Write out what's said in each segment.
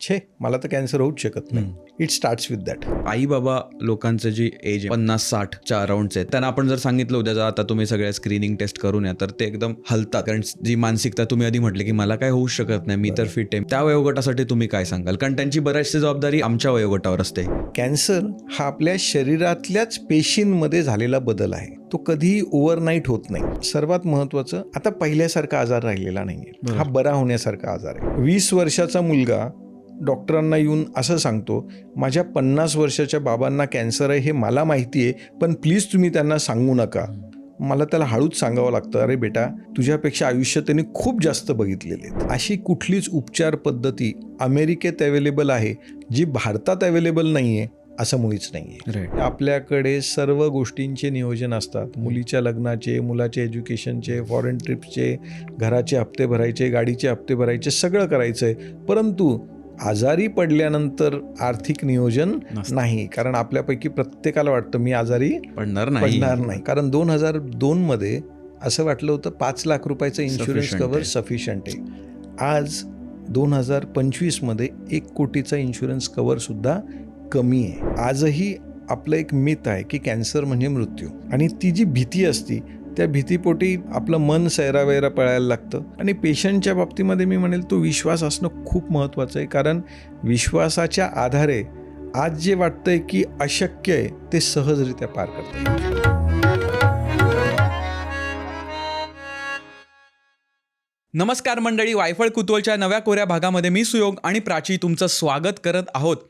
छे मला तर कॅन्सर होऊच शकत नाही. It starts with that. आई बाबा लोकांचं जी एज 50-60च्या अराउंडचे आहेत त्यांना आपण जर सांगितलं उद्या जा आता तुम्ही सगळ्या स्क्रीनिंग टेस्ट करून या तर ते एकदम हलतात. कारण जी मानसिकता तुम्ही आधी म्हटले की मला काय होऊ शकत नाही, मी तर फिट आहे, त्या वयोगटासाठी तुम्ही काय सांगाल? कारण त्यांची बऱ्याचशी जबाबदारी आमच्या वयोगटावर असते. कॅन्सर हा आपल्या शरीरातल्याच पेशींमध्ये झालेला बदल आहे. तो कधीही ओव्हरनाईट होत नाही. सर्वात महत्त्वाचं, आता पहिल्यासारखा आजार राहिलेला नाहीये. हा बरा होण्यासारखा आजार आहे. 20 वर्षाचा मुलगा डॉक्टरांना येऊन असं सांगतो, माझ्या 50 वर्षाच्या बाबांना कॅन्सर आहे हे मला माहिती आहे, पण प्लीज तुम्ही त्यांना सांगू नका. मला त्याला हळूच सांगावं लागतं, अरे बेटा तुझ्यापेक्षा आयुष्य त्यांनी खूप जास्त बघितलेले आहेत. अशी कुठलीच उपचार पद्धती अमेरिकेत अवेलेबल आहे जी भारतात अवेलेबल नाही आहे असं मुळीच नाही आहे. आपल्याकडे सर्व गोष्टींचे नियोजन असतात. मुलीच्या लग्नाचे, मुलाचे एज्युकेशनचे, फॉरेन ट्रिप्सचे, घराचे हप्ते भरायचे, गाडीचे हप्ते भरायचे, सगळं करायचं आहे. परंतु आजारी पडल्यानंतर आर्थिक नियोजन नाही. कारण आपल्यापैकी प्रत्येकाला वाटतं मी आजारी पडणार नाही. कारण 2002 मध्ये असं वाटलं होतं 5 लाख रुपयाचं इन्शुरन्स कव्हर सफिशियंट आहे. आज 2025 मध्ये 1 कोटीचा इन्शुरन्स कव्हर सुद्धा कमी आहे. आजही आपलं एक मिथ आहे की कॅन्सर म्हणजे मृत्यू, आणि ती जी भीती असती त्या भीतीपोटी आपलं मन सैरावैरा पळायला लागतं. आणि पेशंटच्या बाबतीमध्ये मी म्हणेल तो विश्वास असणं खूप महत्त्वाचं आहे. कारण विश्वासाच्या आधारे आज जे वाटतंय की अशक्य आहे ते सहजरित्या पार करता येईल. नमस्कार मंडळी, वायफळ कुतूहलच्या नव्या कोऱ्या भागामध्ये मी सुयोग आणि प्राची तुमचं स्वागत करत आहोत.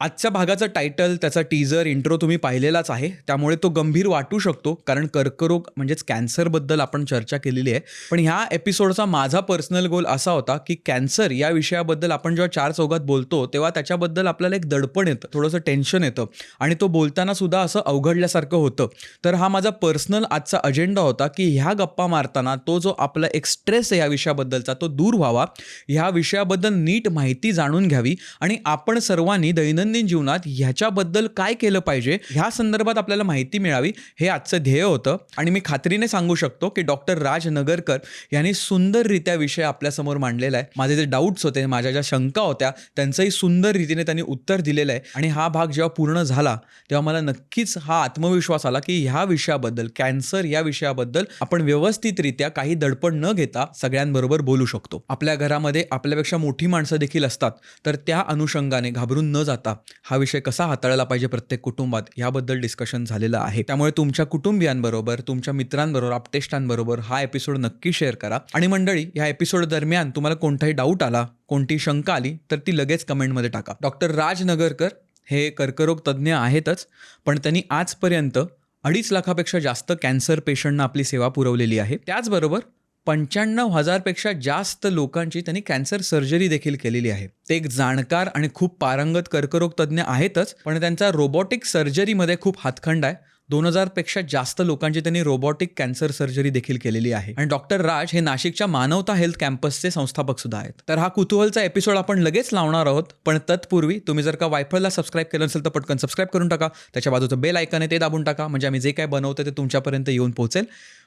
आजच्या भागाचं टायटल, त्याचा टीजर, इंट्रो तुम्ही पाहिलेलाच आहे, त्यामुळे तो गंभीर वाटू शकतो कारण कर्करोग म्हणजेच कॅन्सरबद्दल आपण चर्चा केलेली आहे. पण ह्या एपिसोडचा माझा पर्सनल गोल असा होता की कॅन्सर या विषयाबद्दल आपण जेव्हा 4 चौघात बोलतो तेव्हा त्याच्याबद्दल आपल्याला एक दडपण येतं, थोडंसं टेन्शन येतं आणि तो बोलताना सुद्धा असं अवघडल्यासारखं होतं. तर हा माझा पर्सनल आजचा अजेंडा होता की ह्या गप्पा मारताना तो जो आपला एक स्ट्रेस आहे या विषयाबद्दलचा तो दूर व्हावा, ह्या विषयाबद्दल नीट माहिती जाणून घ्यावी आणि आपण सर्वांनी दैनंदिन जीवनात ह्याच्याबद्दल काय केलं पाहिजे ह्या संदर्भात आपल्याला माहिती मिळावी, हे आजचं ध्येय होतं. आणि मी खात्रीने सांगू शकतो की डॉक्टर राज नगरकर यांनी सुंदररित्या विषय आपल्यासमोर मांडलेला आहे. माझे जे डाऊट्स होते, माझ्या ज्या शंका होत्या, त्यांचंही सुंदर रीतीने त्यांनी उत्तर दिलेलं आहे. आणि हा भाग जेव्हा पूर्ण झाला तेव्हा मला नक्कीच हा आत्मविश्वास आला की ह्या विषयाबद्दल, कॅन्सर या विषयाबद्दल आपण व्यवस्थितरित्या काही दडपण न घेता सगळ्यांबरोबर बोलू शकतो. आपल्या घरामध्ये आपल्यापेक्षा मोठी माणसं देखील असतात, तर त्या अनुषंगाने घाबरून न जाता हा विषय कसा हाताळला पाहिजे प्रत्येक कुटुंबात याबद्दल डिस्कशन झालेलं आहे. त्यामुळे तुमच्या कुटुंबियांबरोबर, तुमच्या मित्रांबरोबर, आपतेष्टांबरोबर हा एपिसोड नक्की शेअर करा. आणि मंडळी, या एपिसोड दरम्यान तुम्हाला कोणताही डाऊट आला, कोणती शंका आली तर ती लगेच कमेंटमध्ये टाका. डॉक्टर राज नगरकर हे कर्करोग तज्ज्ञ आहेतच, पण त्यांनी आजपर्यंत 2.5 लाखापेक्षा जास्त कॅन्सर पेशंटना आपली सेवा पुरवलेली आहे. त्याचबरोबर 95,000 पेक्षा जास्त लोकांची त्यांनी कॅन्सर सर्जरी देखील केलेली आहे. ते एक जाणकार आणि खूप पारंगत कर्करोग तज्ज्ञ आहेतच, पण त्यांचा रोबोटिक सर्जरीमध्ये खूप हातखंडा आहे. 2,000 पेक्षा जास्त लोकांची त्यांनी रोबोटिक कॅन्सर सर्जरी देखील केलेली आहे. आणि डॉक्टर राज हे नाशिकच्या मानवता हेल्थ कॅम्पसचे संस्थापक सुद्धा आहेत. तर हा कुतूहलचा एपिसोड आपण लगेच लावणार आहोत, पण तत्पूर्वी तुम्ही जर का वायफळला सबस्क्राईब केलं असेल तर पटकन सबस्क्राईब करून टाका. त्याच्या बाजूचं बेल आयकन आहे ते दाबून टाका, म्हणजे आम्ही जे काय बनवतो ते तुमच्यापर्यंत येऊन पोहोचेल.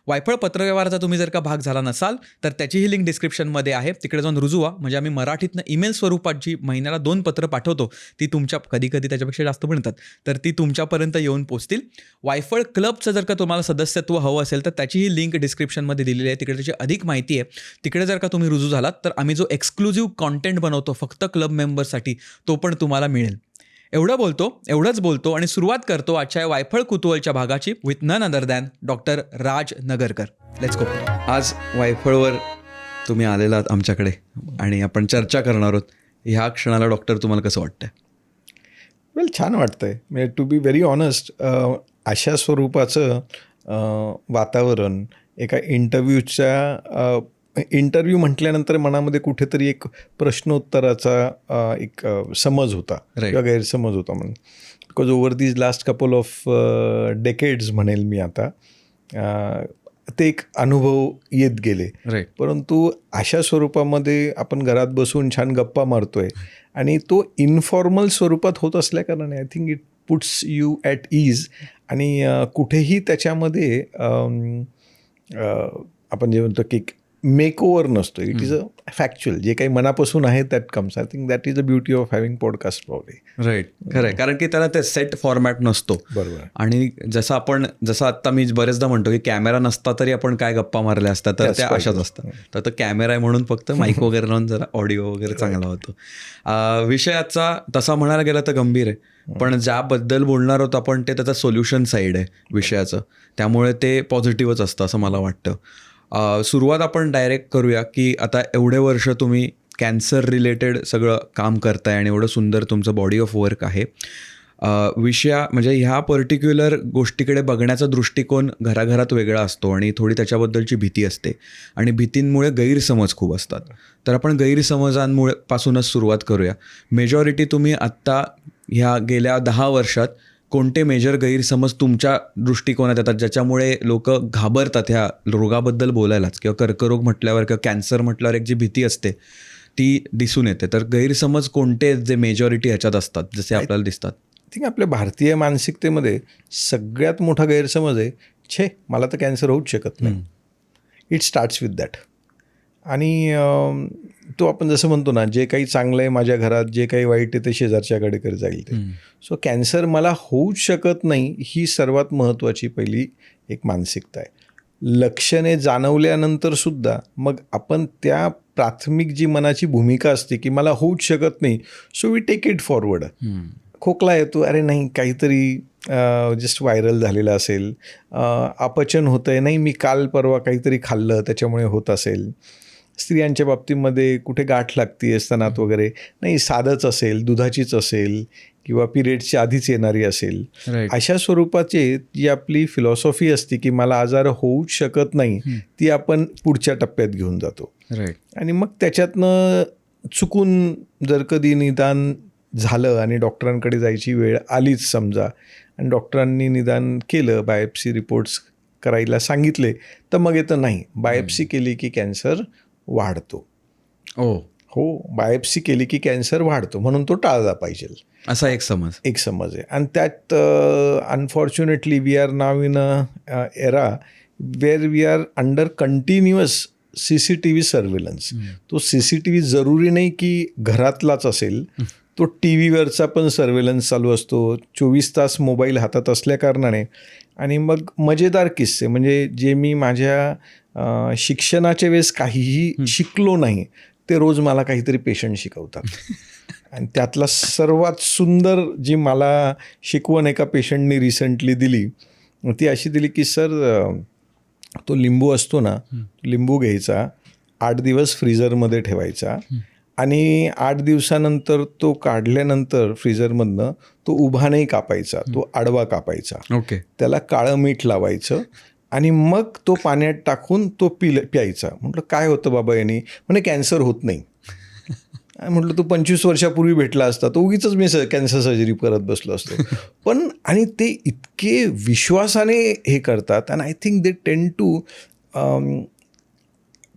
वायफळ पत्रव्यवहाराचा तुम्ही जर का भाग झाला नसाल तर त्याचीही लिंक डिस्क्रिप्शनमध्ये आहे, तिकडे जाऊन रुजू व्हा. म्हणजे आम्ही मराठीतनं ईमेल स्वरूपात जी महिन्याला 2 पत्र पाठवतो ती तुमच्या, कधी कधी त्याच्यापेक्षा जास्त पण येतात, तर ती तुमच्यापर्यंत येऊन पोहोचतील. वायफळ क्लबचं जर का तुम्हाला सदस्यत्व हवं असेल तर त्याचीही लिंक डिस्क्रिप्शनमध्ये दिलेली आहे, तिकडे त्याची अधिक माहिती आहे. तिकडे जर का तुम्ही रुजू झालात तर आम्ही जो एक्सक्लुझिव्ह कॉन्टेंट बनवतो फक्त क्लब मेंबरसाठी तो पण तुम्हाला मिळेल. एवढंच बोलतो आणि सुरुवात करतो आजच्या वायफळ कुतूहलच्या भागाची with none other than doctor Raj Nagarkar. Let's go. आज वायफळवर तुम्ही आलेलात आमच्याकडे आणि आपण चर्चा करणार आहोत. ह्या क्षणाला डॉक्टर तुम्हाला कसं वाटतंय? वेल, छान वाटतंय. म्हणजे टू बी व्हेरी ऑनेस्ट, अशा स्वरूपाचं वातावरण एका इंटरव्ह्यू म्हटल्यानंतर मनामध्ये कुठेतरी एक प्रश्नोत्तराचा एक समज होता किंवा गैरसमज होता. म्हणून because over these last couple of decades म्हणेल मी आता, ते एक अनुभव येत गेले. परंतु अशा स्वरूपामध्ये आपण घरात बसून छान गप्पा मारतोय आणि तो इन्फॉर्मल स्वरूपात होत असल्याकारणाने I think it puts you at ease. आणि कुठेही त्याच्यामध्ये आपण जे म्हणतो की मेक ओव्हर नसतो. It is a factual. जे काही मनापासून आहे that comes. I think that is the beauty of having podcast probably. Right, खरं आहे. कारण की त्याला ते सेट फॉर्मॅट नसतो. बरोबर. आणि जसं आत्ता मी बरेचदा म्हणतो की कॅमेरा नसता तरी आपण काय गप्पा मारल्या असतात, तर त्या अशाच असतात. तर कॅमेरा आहे म्हणून फक्त माईक वगैरे लावून जरा ऑडिओ वगैरे चांगला होतो. विषयाचा तसा म्हणायला गेला तर गंभीर आहे, पण ज्याबद्दल बोलणार आहोत आपण ते त्याचं सोल्युशन साईड आहे विषयाचं, त्यामुळे ते पॉझिटिव्हच असतं असं मला वाटतं. सुरुवात आपण डायरेक्ट करूया की आता एवढे वर्ष तुम्ही कॅन्सर रिलेटेड सगळं काम करताय आणि एवढं सुंदर तुमचं बॉडी ऑफ वर्क आहे. म्हणजे ह्या पर्टिक्युलर गोष्टीकडे बघण्याचा दृष्टिकोन घराघरात वेगळा असतो आणि थोडी त्याच्याबद्दलची भीती असते आणि भीतींमुळे गैरसमज खूप असतात. तर आपण गैरसमजांमुळे पासूनच सुरुवात करूया. मेजॉरिटी तुम्ही आत्ता ह्या गेल्या 10 वर्षात कोणते मेजर गैरसमज तुमच्या दृष्टिकोनात येतात ज्याच्यामुळे लोक घाबरतात ह्या रोगाबद्दल बोलायलाच, किंवा कर्करोग म्हटल्यावर किंवा कॅन्सर म्हटल्यावर एक जी भीती असते ती दिसून येते. तर गैरसमज कोणते जे मेजॉरिटी ह्याच्यात असतात जसे आपल्याला दिसतात? आय थिंक आपल्या भारतीय मानसिकतेमध्ये सगळ्यात मोठा गैरसमज आहे, छे मला तर कॅन्सर होऊच शकत नाही. It starts with that. आणि तो आपण जसं म्हणतो ना, जे काही चांगलं आहे माझ्या घरात, जे काही वाईट आहे ते शेजारच्याकडे जाईल ते. सो कॅन्सर मला होऊच शकत नाही ही सर्वात महत्त्वाची पहिली एक मानसिकता आहे. लक्षणे जाणवल्यानंतर सुद्धा मग आपण त्या प्राथमिक जी मनाची भूमिका असते की मला होऊच शकत नाही, so we take it forward. खोकला येतो, अरे नाही काहीतरी जस्ट व्हायरल झालेलं असेल. अपचन होतं आहे, नाही मी काल परवा काहीतरी खाल्लं त्याच्यामुळे होत असेल. स्त्रियांच्या बाबतीमध्ये कुठे गाठ लागते स्तनात वगैरे, नाही साधंच असेल, दुधाचीच असेल किंवा पिरियड्सच्या आधीच येणारी असेल. अशा स्वरूपाचे जी आपली फिलॉसॉफी असते की मला आजार होऊच शकत नाही, ती आपण पुढच्या टप्प्यात घेऊन जातो. आणि मग त्याच्यातनं चुकून जर कधी निदान झालं आणि डॉक्टरांकडे जायची वेळ आलीच समजा, आणि डॉक्टरांनी निदान केलं, बायोप्सी रिपोर्ट्स करायला सांगितले, तर मग येतं नाही बायोप्सी केली की कॅन्सर वाढतो. हो, बायोप्सी केली की कॅन्सर वाढतो म्हणून तो टाळला पाहिजे, असा एक समज आहे. आणि त्यात unfortunately we are now in a era where we are under continuous CCTV surveillance. तो CCTV जरुरी नाही की घरातलाच असेल, तो TV वरचा पण सर्व्हिलन्स चालू असतो, 24 तास मोबाईल हातात असल्या कारणाने. आणि मग मजेदार किस्से म्हणजे जे मी माझ्या शिक्षणाच्या वेळेस काहीही शिकलो नाही ते रोज मला काहीतरी पेशंट शिकवतात. आणि त्यातला सर्वात सुंदर जी मला शिकवण एका पेशंटनी रिसेंटली दिली ती अशी दिली की सर तो लिंबू असतो ना, लिंबू घ्यायचा, 8 दिवस फ्रीझरमध्ये ठेवायचा आणि 8 दिवसानंतर तो काढल्यानंतर फ्रीझरमधनं तो उभा नाही कापायचा, तो आडवा कापायचा. ओके. त्याला काळं मीठ लावायचं आणि मग तो पाण्यात टाकून तो प्यायचा. म्हटलं काय होतं बाबा याने? म्हणे कॅन्सर होत नाही. म्हटलं तू 25 वर्षापूर्वी भेटला असता तो उगीच मी कॅन्सर सर्जरी करत बसलो असतो. पण आणि ते इतके विश्वासाने हे करतात. आणि I think they tend to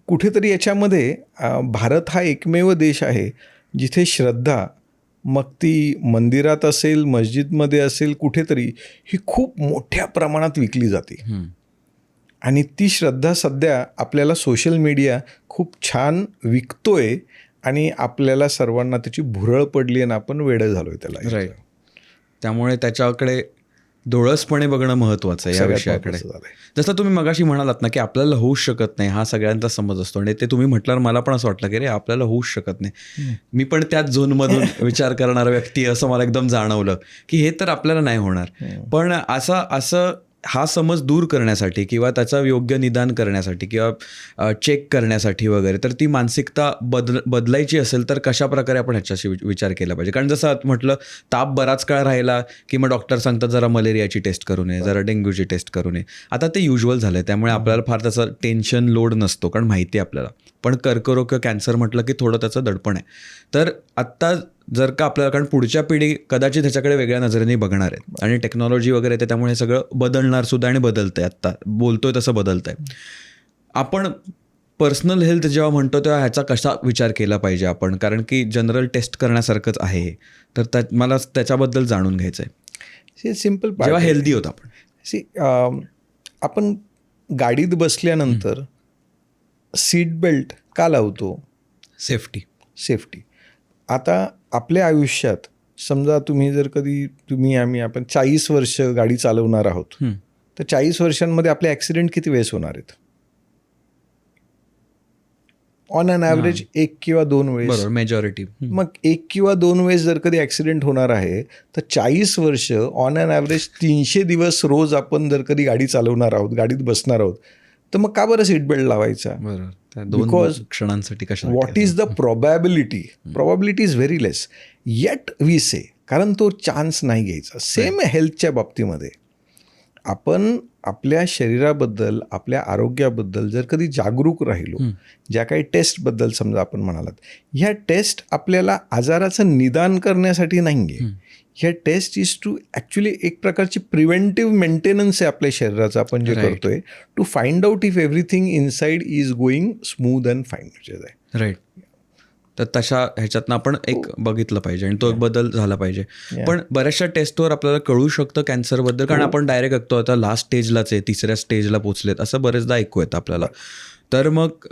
कुठेतरी याच्यामध्ये भारत हा एकमेव देश आहे जिथे श्रद्धा, मग ती मंदिरात असेल, मस्जिदमध्ये असेल, कुठेतरी ही खूप मोठ्या प्रमाणात विकली जाते. आणि ती श्रद्धा सध्या आपल्याला सोशल मीडिया खूप छान विकतोय आणि आपल्याला सर्वांना त्याची भुरळ पडली आणि आपण वेडं झालोय त्याला. त्यामुळे त्याच्याकडे डोळसपणे बघणं महत्त्वाचं आहे या विषयाकडे. जसं तुम्ही मगाशी म्हणालात ना की आपल्याला होऊच शकत नाही, हा सगळ्यांचा समज असतो. आणि ते तुम्ही म्हटल्यावर मला पण असं वाटलं की रे आपल्याला होऊच शकत नाही. मी पण त्याच झोनमधून विचार करणारा व्यक्ती असं मला एकदम जाणवलं की हे तर आपल्याला नाही होणार. पण असं हा समज दूर करण्यासाठी किंवा त्याचं योग्य निदान करण्यासाठी किंवा चेक करण्यासाठी वगैरे तर ती मानसिकता बदलायची असेल तर कशा प्रकारे आपण ह्याच्याशी विचार केला पाहिजे? कारण जसं म्हटलं ताप बराच काळ राहिला की मग डॉक्टर सांगतात जरा मलेरियाची टेस्ट करू नये, जरा डेंग्यूची टेस्ट करू नये. आता ते युज्युअल झालं आहे, त्यामुळे आपल्याला फार त्याचं टेन्शन लोड नसतो कारण माहिती आहे आपल्याला. पण कर्करोग किंवा कॅन्सर म्हटलं की थोडं त्याचं दडपण आहे. तर आत्ता जर का आपल्याला, कारण पुढच्या पिढी कदाचित ह्याच्याकडे वेगळ्या नजरेने बघणार आहेत आणि टेक्नॉलॉजी वगैरे येते त्यामुळे हे सगळं बदलणार सुद्धा आणि बदलतं आहे. आत्ता बोलतोय तसं बदलतं आहे. आपण पर्सनल हेल्थ जेव्हा म्हणतो तेव्हा ह्याचा कसा विचार केला पाहिजे आपण? कारण की जनरल टेस्ट करण्यासारखंच आहे हे, तर मला त्याच्याबद्दल जाणून घ्यायचं आहे. सिम्पल जेव्हा हेल्दी होत आपण आपण गाडीत बसल्यानंतर सीट बेल्ट का लावतो? सेफ्टी. आता आपल्या आयुष्यात समजा तुम्ही जर कधी आपण 40 वर्ष गाडी चालवणार आहोत, तर 40 वर्षांमध्ये आपले ॲक्सिडेंट किती वेळेस होणार आहेत? ऑन अन ॲव्हरेज 1 किंवा 2 वेळेस. मेजॉरिटी. मग 1 किंवा 2 वेळेस जर कधी ॲक्सिडेंट होणार आहे, तर 40 वर्ष ऑन अन ॲव्हरेज 300 दिवस रोज आपण जर कधी गाडी चालवणार आहोत, गाडीत बसणार आहोत, तर मग का बरं सीट बेल्ट लावायचा? बिकॉज क्षणांसाठी कशा what is the probability? Probability is very less. Yet we say, कारण तो चान्स नाही घ्यायचा. सेम हेल्थच्या बाबतीमध्ये आपण आपल्या शरीराबद्दल, आपल्या आरोग्याबद्दल जर कधी जागरूक राहिलो, ज्या काही टेस्टबद्दल समजा आपण म्हणालात, ह्या टेस्ट आपल्याला आजाराचं निदान करण्यासाठी नाही आहे. ह्या टेस्ट इज टू ॲक्च्युली एक प्रकारची प्रिव्हेंटिव्ह मेंटेनन्स आहे आपल्या शरीराचं, आपण जे करतोय, to find out if everything inside is going smooth and fine. Right. तर तशा ह्याच्यातनं आपण एक बघितलं पाहिजे आणि तो एक बदल झाला पाहिजे. पण बऱ्याचशा टेस्टवर आपल्याला कळू शकतं कॅन्सरबद्दल, कारण आपण डायरेक्ट ऐकतो आता लास्ट स्टेजलाच आहे, 3ऱ्या स्टेजला पोचलेत, असं बरेचदा ऐकू येतं आपल्याला. तर मग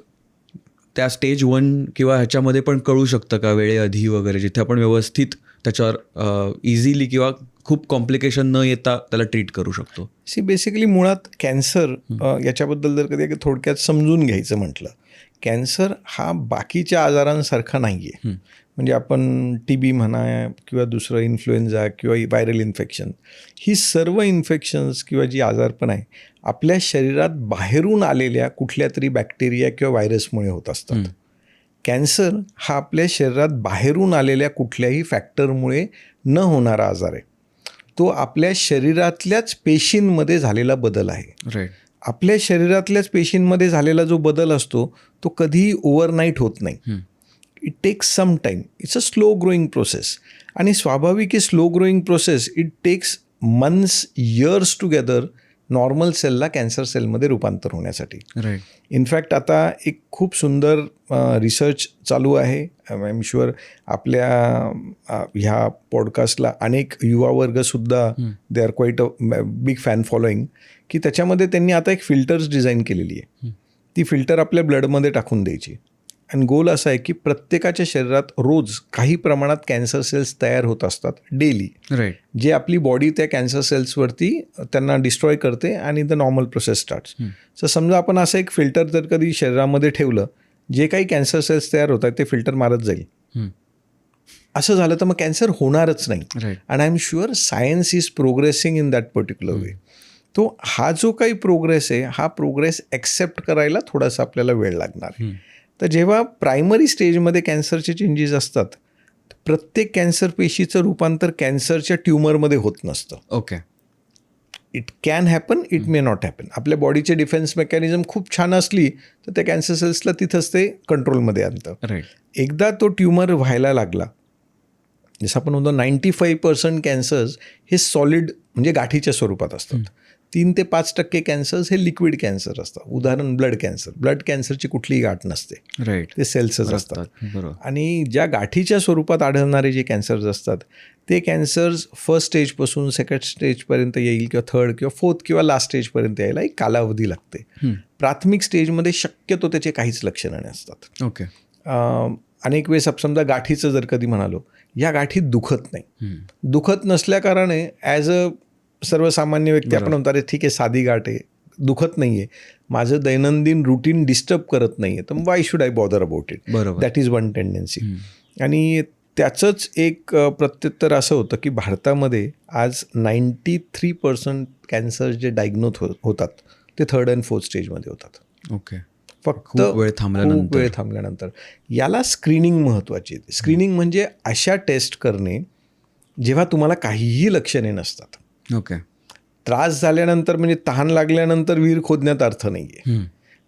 त्या स्टेज 1 किंवा ह्याच्यामध्ये पण कळू शकतं का वेळेआधी वगैरे, जिथे आपण व्यवस्थित त्याच्यावर इझिली किंवा खूप कॉम्प्लिकेशन न येता त्याला ट्रीट करू शकतो? बेसिकली मुळात कॅन्सर याच्याबद्दल जर कधी थोडक्यात समजून घ्यायचं म्हटलं, कॅन्सर हा बाकीच्या आजारांसारखा नाही आहे. म्हणजे आपण TB म्हणा किंवा दुसरं इन्फ्लुएन्झा किंवा व्हायरल इन्फेक्शन, ही सर्व इन्फेक्शन्स किंवा जी आजारपण आहे आपल्या शरीरात बाहेरून आलेल्या कुठल्या तरी बॅक्टेरिया किंवा व्हायरसमुळे होत असतात. कॅन्सर हा आपल्या शरीरात बाहेरून आलेल्या कुठल्याही फॅक्टरमुळे न होणारा आजार आहे. तो आपल्या शरीरातल्याच पेशींमध्ये झालेला बदल आहे. राईट. आपल्या शरीरातल्याच पेशींमध्ये झालेला जो बदल असतो तो कधीही ओव्हरनाईट होत नाही. It takes some time. It's a slow growing process. आणि स्वाभाविक slow growing process, it takes months, years together normal सेलला कॅन्सर सेलमध्ये रूपांतर होण्यासाठी. राईट. इनफॅक्ट आता एक खूप सुंदर रिसर्च चालू आहे. आय एम शुअर आपल्या ह्या पॉडकास्टला अनेक युवा वर्गसुद्धा they are quite a big fan following, की त्याच्यामध्ये त्यांनी आता एक फिल्टर्स डिझाईन केलेली आहे. ती फिल्टर आपल्या ब्लडमध्ये टाकून द्यायची आणि गोल असा आहे की प्रत्येकाच्या शरीरात रोज काही प्रमाणात कॅन्सर सेल्स तयार होत असतात डेली. राईट. जे आपली बॉडी त्या कॅन्सर सेल्सवरती त्यांना डिस्ट्रॉय करते आणि the normal process starts. So समजा आपण असं एक फिल्टर जर कधी शरीरामध्ये ठेवलं, जे काही कॅन्सर सेल्स तयार होत आहेत ते फिल्टर मारत जाईल. असं झालं तर मग कॅन्सर होणारच नाही. And I am sure science is progressing in that particular way. तो हा जो काही प्रोग्रेस आहे, हा प्रोग्रेस ॲक्सेप्ट करायला थोडासा आपल्याला वेळ लागणार. तर जेव्हा प्रायमरी स्टेजमध्ये कॅन्सरचे चेंजेस असतात, प्रत्येक कॅन्सर पेशीचं रूपांतर कॅन्सरच्या ट्युमरमध्ये होत नसतं. Okay. It can happen, it may not happen. आपल्या बॉडीचे डिफेन्स मेकॅनिझम खूप छान असली तर त्या कॅन्सर सेल्सला तिथंच ते कंट्रोलमध्ये आणतं. राईट. एकदा तो ट्युमर व्हायला लागला, जसं आपण म्हणतो 95% कॅन्सर्स हे सॉलिड म्हणजे गाठीच्या स्वरूपात असतात. 3 ते 5% कॅन्सर्स हे लिक्विड कॅन्सर असतात. उदाहरण ब्लड कॅन्सर. ब्लड कॅन्सरची कुठलीही गाठ नसते. राईट. ते सेल्सच असतात. बरोबर. आणि ज्या गाठीच्या स्वरूपात आढळणारे जे कॅन्सर्स असतात ते कॅन्सर्स फर्स्ट स्टेजपासून सेकंड स्टेजपर्यंत येईल किंवा थर्ड किंवा फोर्थ किंवा लास्ट स्टेजपर्यंत यायला एक कालावधी लागते. प्राथमिक स्टेजमध्ये शक्यतो त्याचे काहीच लक्षणं नसतात. ओके. अनेक वेळेस समजा गाठीचं जर कधी म्हणालो, या गाठीत दुखत नाही. दुखत नसल्याकारणे ॲज अ सर्वसामान्य व्यक्ती आपण म्हणतो, अरे ठीक आहे साधी गाठ आहे, दुखत नाही आहे, माझं दैनंदिन रुटीन डिस्टर्ब करत नाही आहे, तर why should I bother about it. बरोबर. That is one tendency. आणि त्याचंच एक प्रत्युत्तर असं होतं की भारतामध्ये आज 93% कॅन्सर जे डायग्नोज होतात ते 3rd and 4th स्टेजमध्ये होतात. ओके. फक्त वेळ थांबल्यानंतर. याला स्क्रीनिंग महत्त्वाची आहे. स्क्रीनिंग म्हणजे अशा टेस्ट करणे जेव्हा तुम्हाला काहीही लक्षणे नसतात. ओके. त्रास झाल्यानंतर म्हणजे तहान लागल्यानंतर विहीर खोदण्यात अर्थ नाही आहे.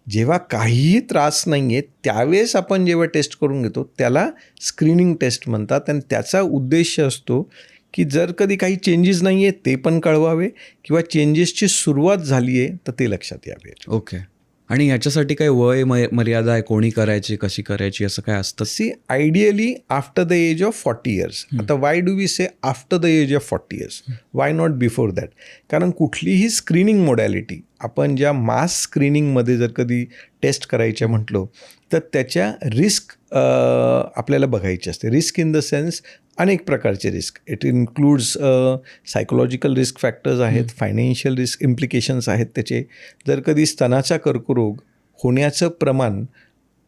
जेव्हा काहीही त्रास नाही आहे त्यावेळेस आपण जेव्हा टेस्ट करून घेतो त्याला स्क्रीनिंग टेस्ट म्हणतात. आणि त्याचा उद्देश असतो की जर कधी काही चेंजेस नाही आहे ते पण कळवावे किंवा चेंजेसची सुरुवात झाली आहे तर ते लक्षात यावे. ओके. आणि ह्याच्यासाठी काय वय मर्यादा आहे, कोणी करायची, कशी करायची, असं काय असतं? See ideally after the age of 40 years. आता why do we say after the age of 40 years? Why not before that? कारण कुठलीही स्क्रीनिंग मोडॅलिटी आपण ज्या मास स्क्रीनिंगमध्ये जर कधी टेस्ट करायच्या म्हटलो तर त्याच्या रिस्क आपल्याला बघायची असते. रिस्क इन द सेन्स अनेक प्रकारचे risk. It includes psychological risk factors आहेत, फायनान्शियल रिस्क इम्प्लिकेशन्स आहेत त्याचे. जर कधी स्तनाचा कर्करोग होण्याचं प्रमाण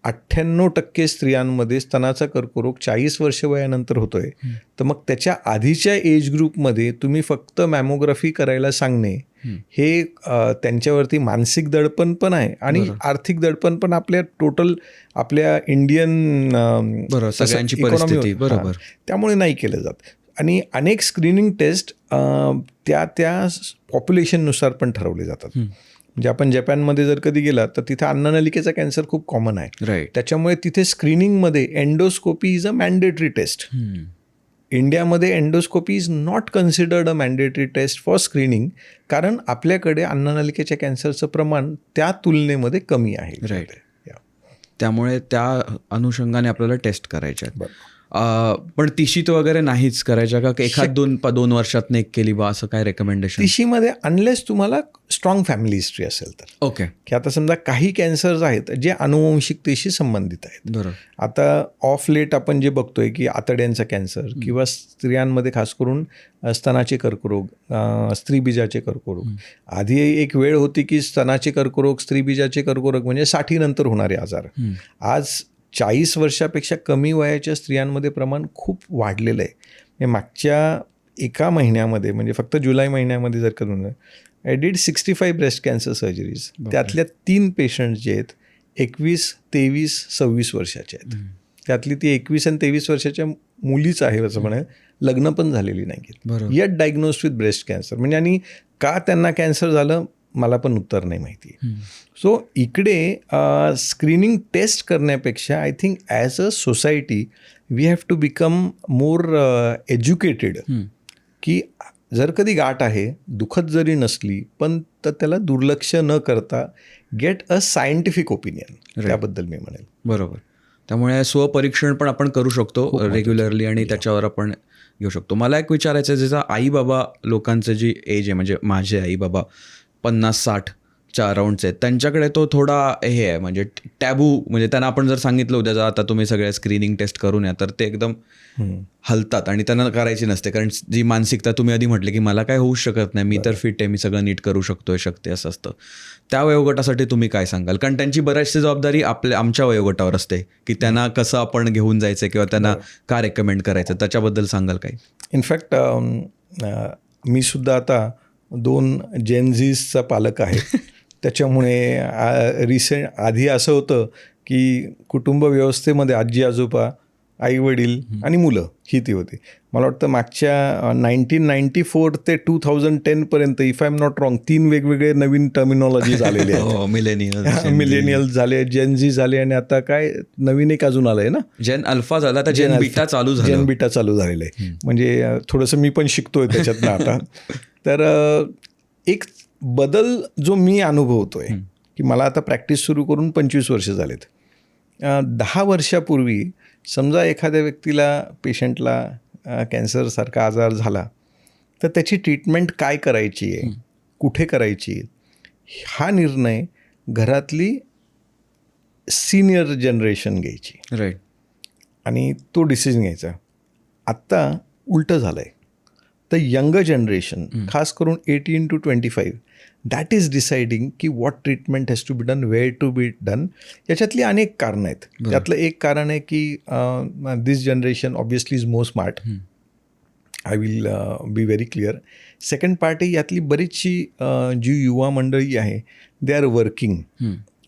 98% स्त्रियांमध्ये स्तनाचा कर्करोग 40 वर्ष वयानंतर होतोय, तर मग त्याच्या आधीच्या एज ग्रुपमध्ये तुम्ही फक्त मॅमोग्राफी करायला सांगणे हे त्यांच्यावरती मानसिक दडपण पण आहे आणि आर्थिक दडपण पण आपल्या इंडियन सगळ्यांची परिस्थिती बरोबर, त्यामुळे नाही केलं जात. आणि अनेक स्क्रीनिंग टेस्ट त्या पॉप्युलेशननुसार पण ठरवले जातात. म्हणजे आपण जपानमध्ये जर कधी गेला तर तिथे अन्ननलिकेचा कॅन्सर खूप कॉमन आहे. राईट. त्याच्यामुळे तिथे स्क्रीनिंगमध्ये endoscopy is a mandatory test. इंडियामध्ये endoscopy is not considered a mandatory test for screening, कारण आपल्याकडे अन्ननलिकेच्या कॅन्सरचं प्रमाण त्या तुलनेमध्ये कमी आहे. राईट. त्यामुळे त्या अनुषंगाने आपल्याला टेस्ट करायच्या आहेत. पण तिशीत वगैरे नाहीच करायच्या का? एखाद दोन वर्षात एक केली बा असं काय रेकमेंडेशन? तिशीमध्ये अनलेस तुम्हाला स्ट्रॉंग फॅमिली हिस्ट्री असेल तर. ओके. की आता समजा काही कॅन्सर्स आहेत जे अनुवंशिकतेशी संबंधित आहेत. बरोबर. आता ऑफ लेट आपण जे बघतोय की आतड्यांचा कॅन्सर किंवा स्त्रियांमध्ये खास करून स्तनाचे कर्करोग, स्त्रीबीजाचे कर्करोग. आधी एक वेळ होती की स्तनाचे कर्करोग, स्त्रीबीजाचे कर्करोग म्हणजे 60 नंतर होणारे आजार. आज 40 वर्षापेक्षा कमी वयाच्या स्त्रियांमध्ये प्रमाण खूप वाढलेलं आहे. म्हणजे मागच्या एका महिन्यामध्ये, म्हणजे फक्त जुलै महिन्यामध्ये जर का I did 65 breast cancer surgeries. त्यातल्या 3 पेशंट्स जे आहेत 21, 23, 26 वर्षाचे आहेत. त्यातली ती 21 आणि 23 वर्षाच्या मुलीच आहे असं म्हणे, लग्न पण झालेली नाही, eight diagnosed with breast cancer. म्हणजे आणि का त्यांना कॅन्सर झालं मला पण उत्तर नाही माहिती. सो इकडे स्क्रीनिंग टेस्ट करण्यापेक्षा I think as a society we have to become more educated, की जर कधी गाठ आहे, दुखत जरी नसली पण तर त्याला दुर्लक्ष न करता गेट अ सायंटिफिक ओपिनियन, त्याबद्दल मी म्हणेल. बरोबर. त्यामुळे स्वपरीक्षण पण आपण करू शकतो रेग्युलरली आणि त्याच्यावर आपण घेऊ शकतो. मला एक विचारायचं आहे, जसं आई बाबा लोकांचं जी एज आहे, म्हणजे माझे आई बाबा 50-60च्या अराउंडचे आहेत, त्यांच्याकडे तो थोडा हे आहे, म्हणजे टॅबू. म्हणजे त्यांना आपण जर सांगितलं उद्या आता तुम्ही सगळ्या स्क्रीनिंग टेस्ट करून या, तर ते एकदम हलतात आणि त्यांना करायची नसते. कारण जी मानसिकता तुम्ही आधी म्हटले की मला काय होऊच शकत नाही, मी तर फिट आहे, मी सगळं नीट करू शकतोय, शकते, असं असतं. त्या वयोगटासाठी तुम्ही काय सांगाल? कारण त्यांची बऱ्याचशी जबाबदारी आमच्या वयोगटावर असते की त्यांना कसं आपण घेऊन जायचं किंवा त्यांना का रेकमेंड करायचं, त्याच्याबद्दल सांगाल काही? इनफॅक्ट मी सुद्धा आता 2 जेनझीजचा पालक आहे. त्याच्यामुळे आधी असं होतं की कुटुंब व्यवस्थेमध्ये आजी आजोबा, आई वडील आणि मुलं ही ती होती. मला वाटतं मागच्या 1994 ते 2010 पर्यंत, if I am not wrong, 3 वेगवेगळे नवीन टर्मिनॉलॉजीज आलेले आहेत. मिलेनियल झाले, जेन झी झाले आणि आता काय नवीन एक अजून आलंय ना, जेन अल्फा झाला, आता जेन बीटा चालू झालं. जेन बीटा चालू झालेलं आहे. म्हणजे थोडंसं मी पण शिकतोय त्याच्यातनं आता. तर एक बदल जो मी अनुभवतोय की मला आता प्रॅक्टिस सुरू करून 25 वर्ष झालेत. 10 वर्षापूर्वी समजा एखाद्या व्यक्तीला, पेशंटला कॅन्सरसारखा आजार झाला तर त्याची ट्रीटमेंट काय करायची आहे, कुठे करायची, हा निर्णय घरातली सिनियर जनरेशन घ्यायची. राईट. आणि तो डिसिजन घ्यायचा. आत्ता उलटं झालं आहे. तर यंग जनरेशन, खास करून 18 to 25, दॅट इज डिसाइडिंग की what treatment has to be done, where to be done. याच्यातली अनेक कारणं आहेत. त्यातलं एक कारण आहे की this generation obviously is more smart. I will be very clear. Second part आहे, यातली बरीचशी जी युवा मंडळी आहे दे आर वर्किंग,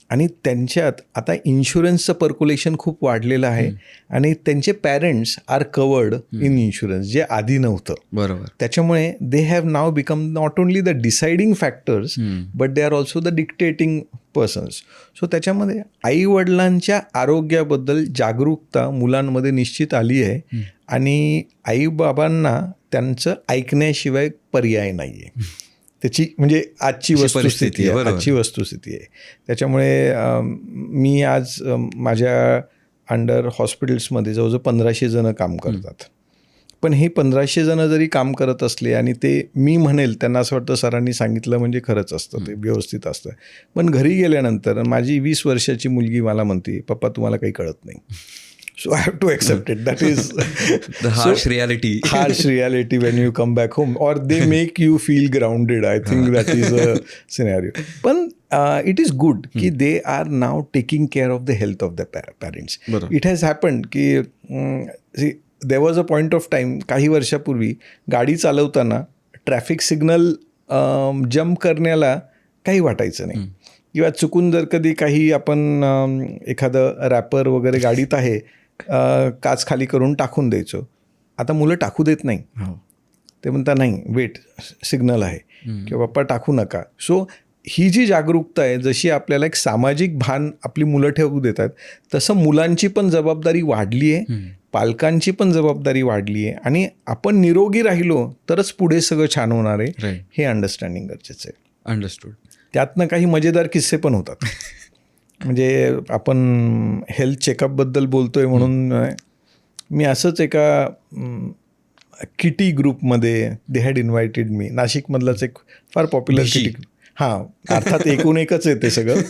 आणि त्यांच्यात आता इन्शुरन्सचं पर्क्युलेशन खूप वाढलेलं आहे आणि त्यांचे parents are covered in insurance, जे आधी नव्हतं. बरोबर. त्याच्यामुळे they have now become not only the deciding factors but they are also the dictating persons. So त्याच्यामध्ये आईवडिलांच्या आरोग्याबद्दल जागरूकता मुलांमध्ये निश्चित आली आहे आणि आईबाबांना त्यांचं ऐकण्याशिवाय पर्याय नाही आहे. त्याची म्हणजे आजची वस्तुस्थिती आहे. त्याच्यामुळे मी आज माझ्या अंडर हॉस्पिटल्समध्ये जवळजवळ 1500 जण काम करतात. पण हे 1500 जण जरी काम करत असले आणि ते मी म्हणेल त्यांना असं वाटतं सरांनी सांगितलं म्हणजे खरंच असतं, ते व्यवस्थित असतं. पण घरी गेल्यानंतर माझी 20 वर्षाची मुलगी मला म्हणते, पप्पा तुम्हाला काही कळत नाही. So I have to accept it. That is The harsh reality. Harsh reality when you come back home, or they make you feel grounded. I think that is a scenario. पण it is good की they are now taking care of the health of the parents. It has happened की see, there was a point of time काही वर्षापूर्वी गाडी चालवताना traffic signal jump करण्याला काही वाटायचं नाही, किंवा चुकून जर कधी काही आपण एखादं रॅपर वगैरे गाडीत आहे काच खाली करून टाकून द्यायचो. आता मुलं टाकू देत नाही. ते म्हणतात नाही वेट सिग्नल आहे किंवा पप्पा टाकू नका. सो ही जी जागरूकता आहे, जशी आपल्याला एक सामाजिक भान आपली मुलं ठेवू देतात, तसं मुलांची पण जबाबदारी वाढली आहे, पालकांची पण जबाबदारी वाढली आहे, आणि आपण निरोगी राहिलो तरच पुढे सगळं छान होणार आहे, हे अंडरस्टँडिंग गरजेचं आहे. अंडरस्टूड. त्यातनं काही मजेदार किस्से पण होतात. म्हणजे आपण हेल्थ चेकअपबद्दल बोलतोय म्हणून मी असंच एका किटी ग्रुपमध्ये दे हॅड इन्व्हायटेड मी, नाशिकमधलाच एक फार पॉप्युलर किटी, हां अर्थात एकूण एकच आहे ते सगळं.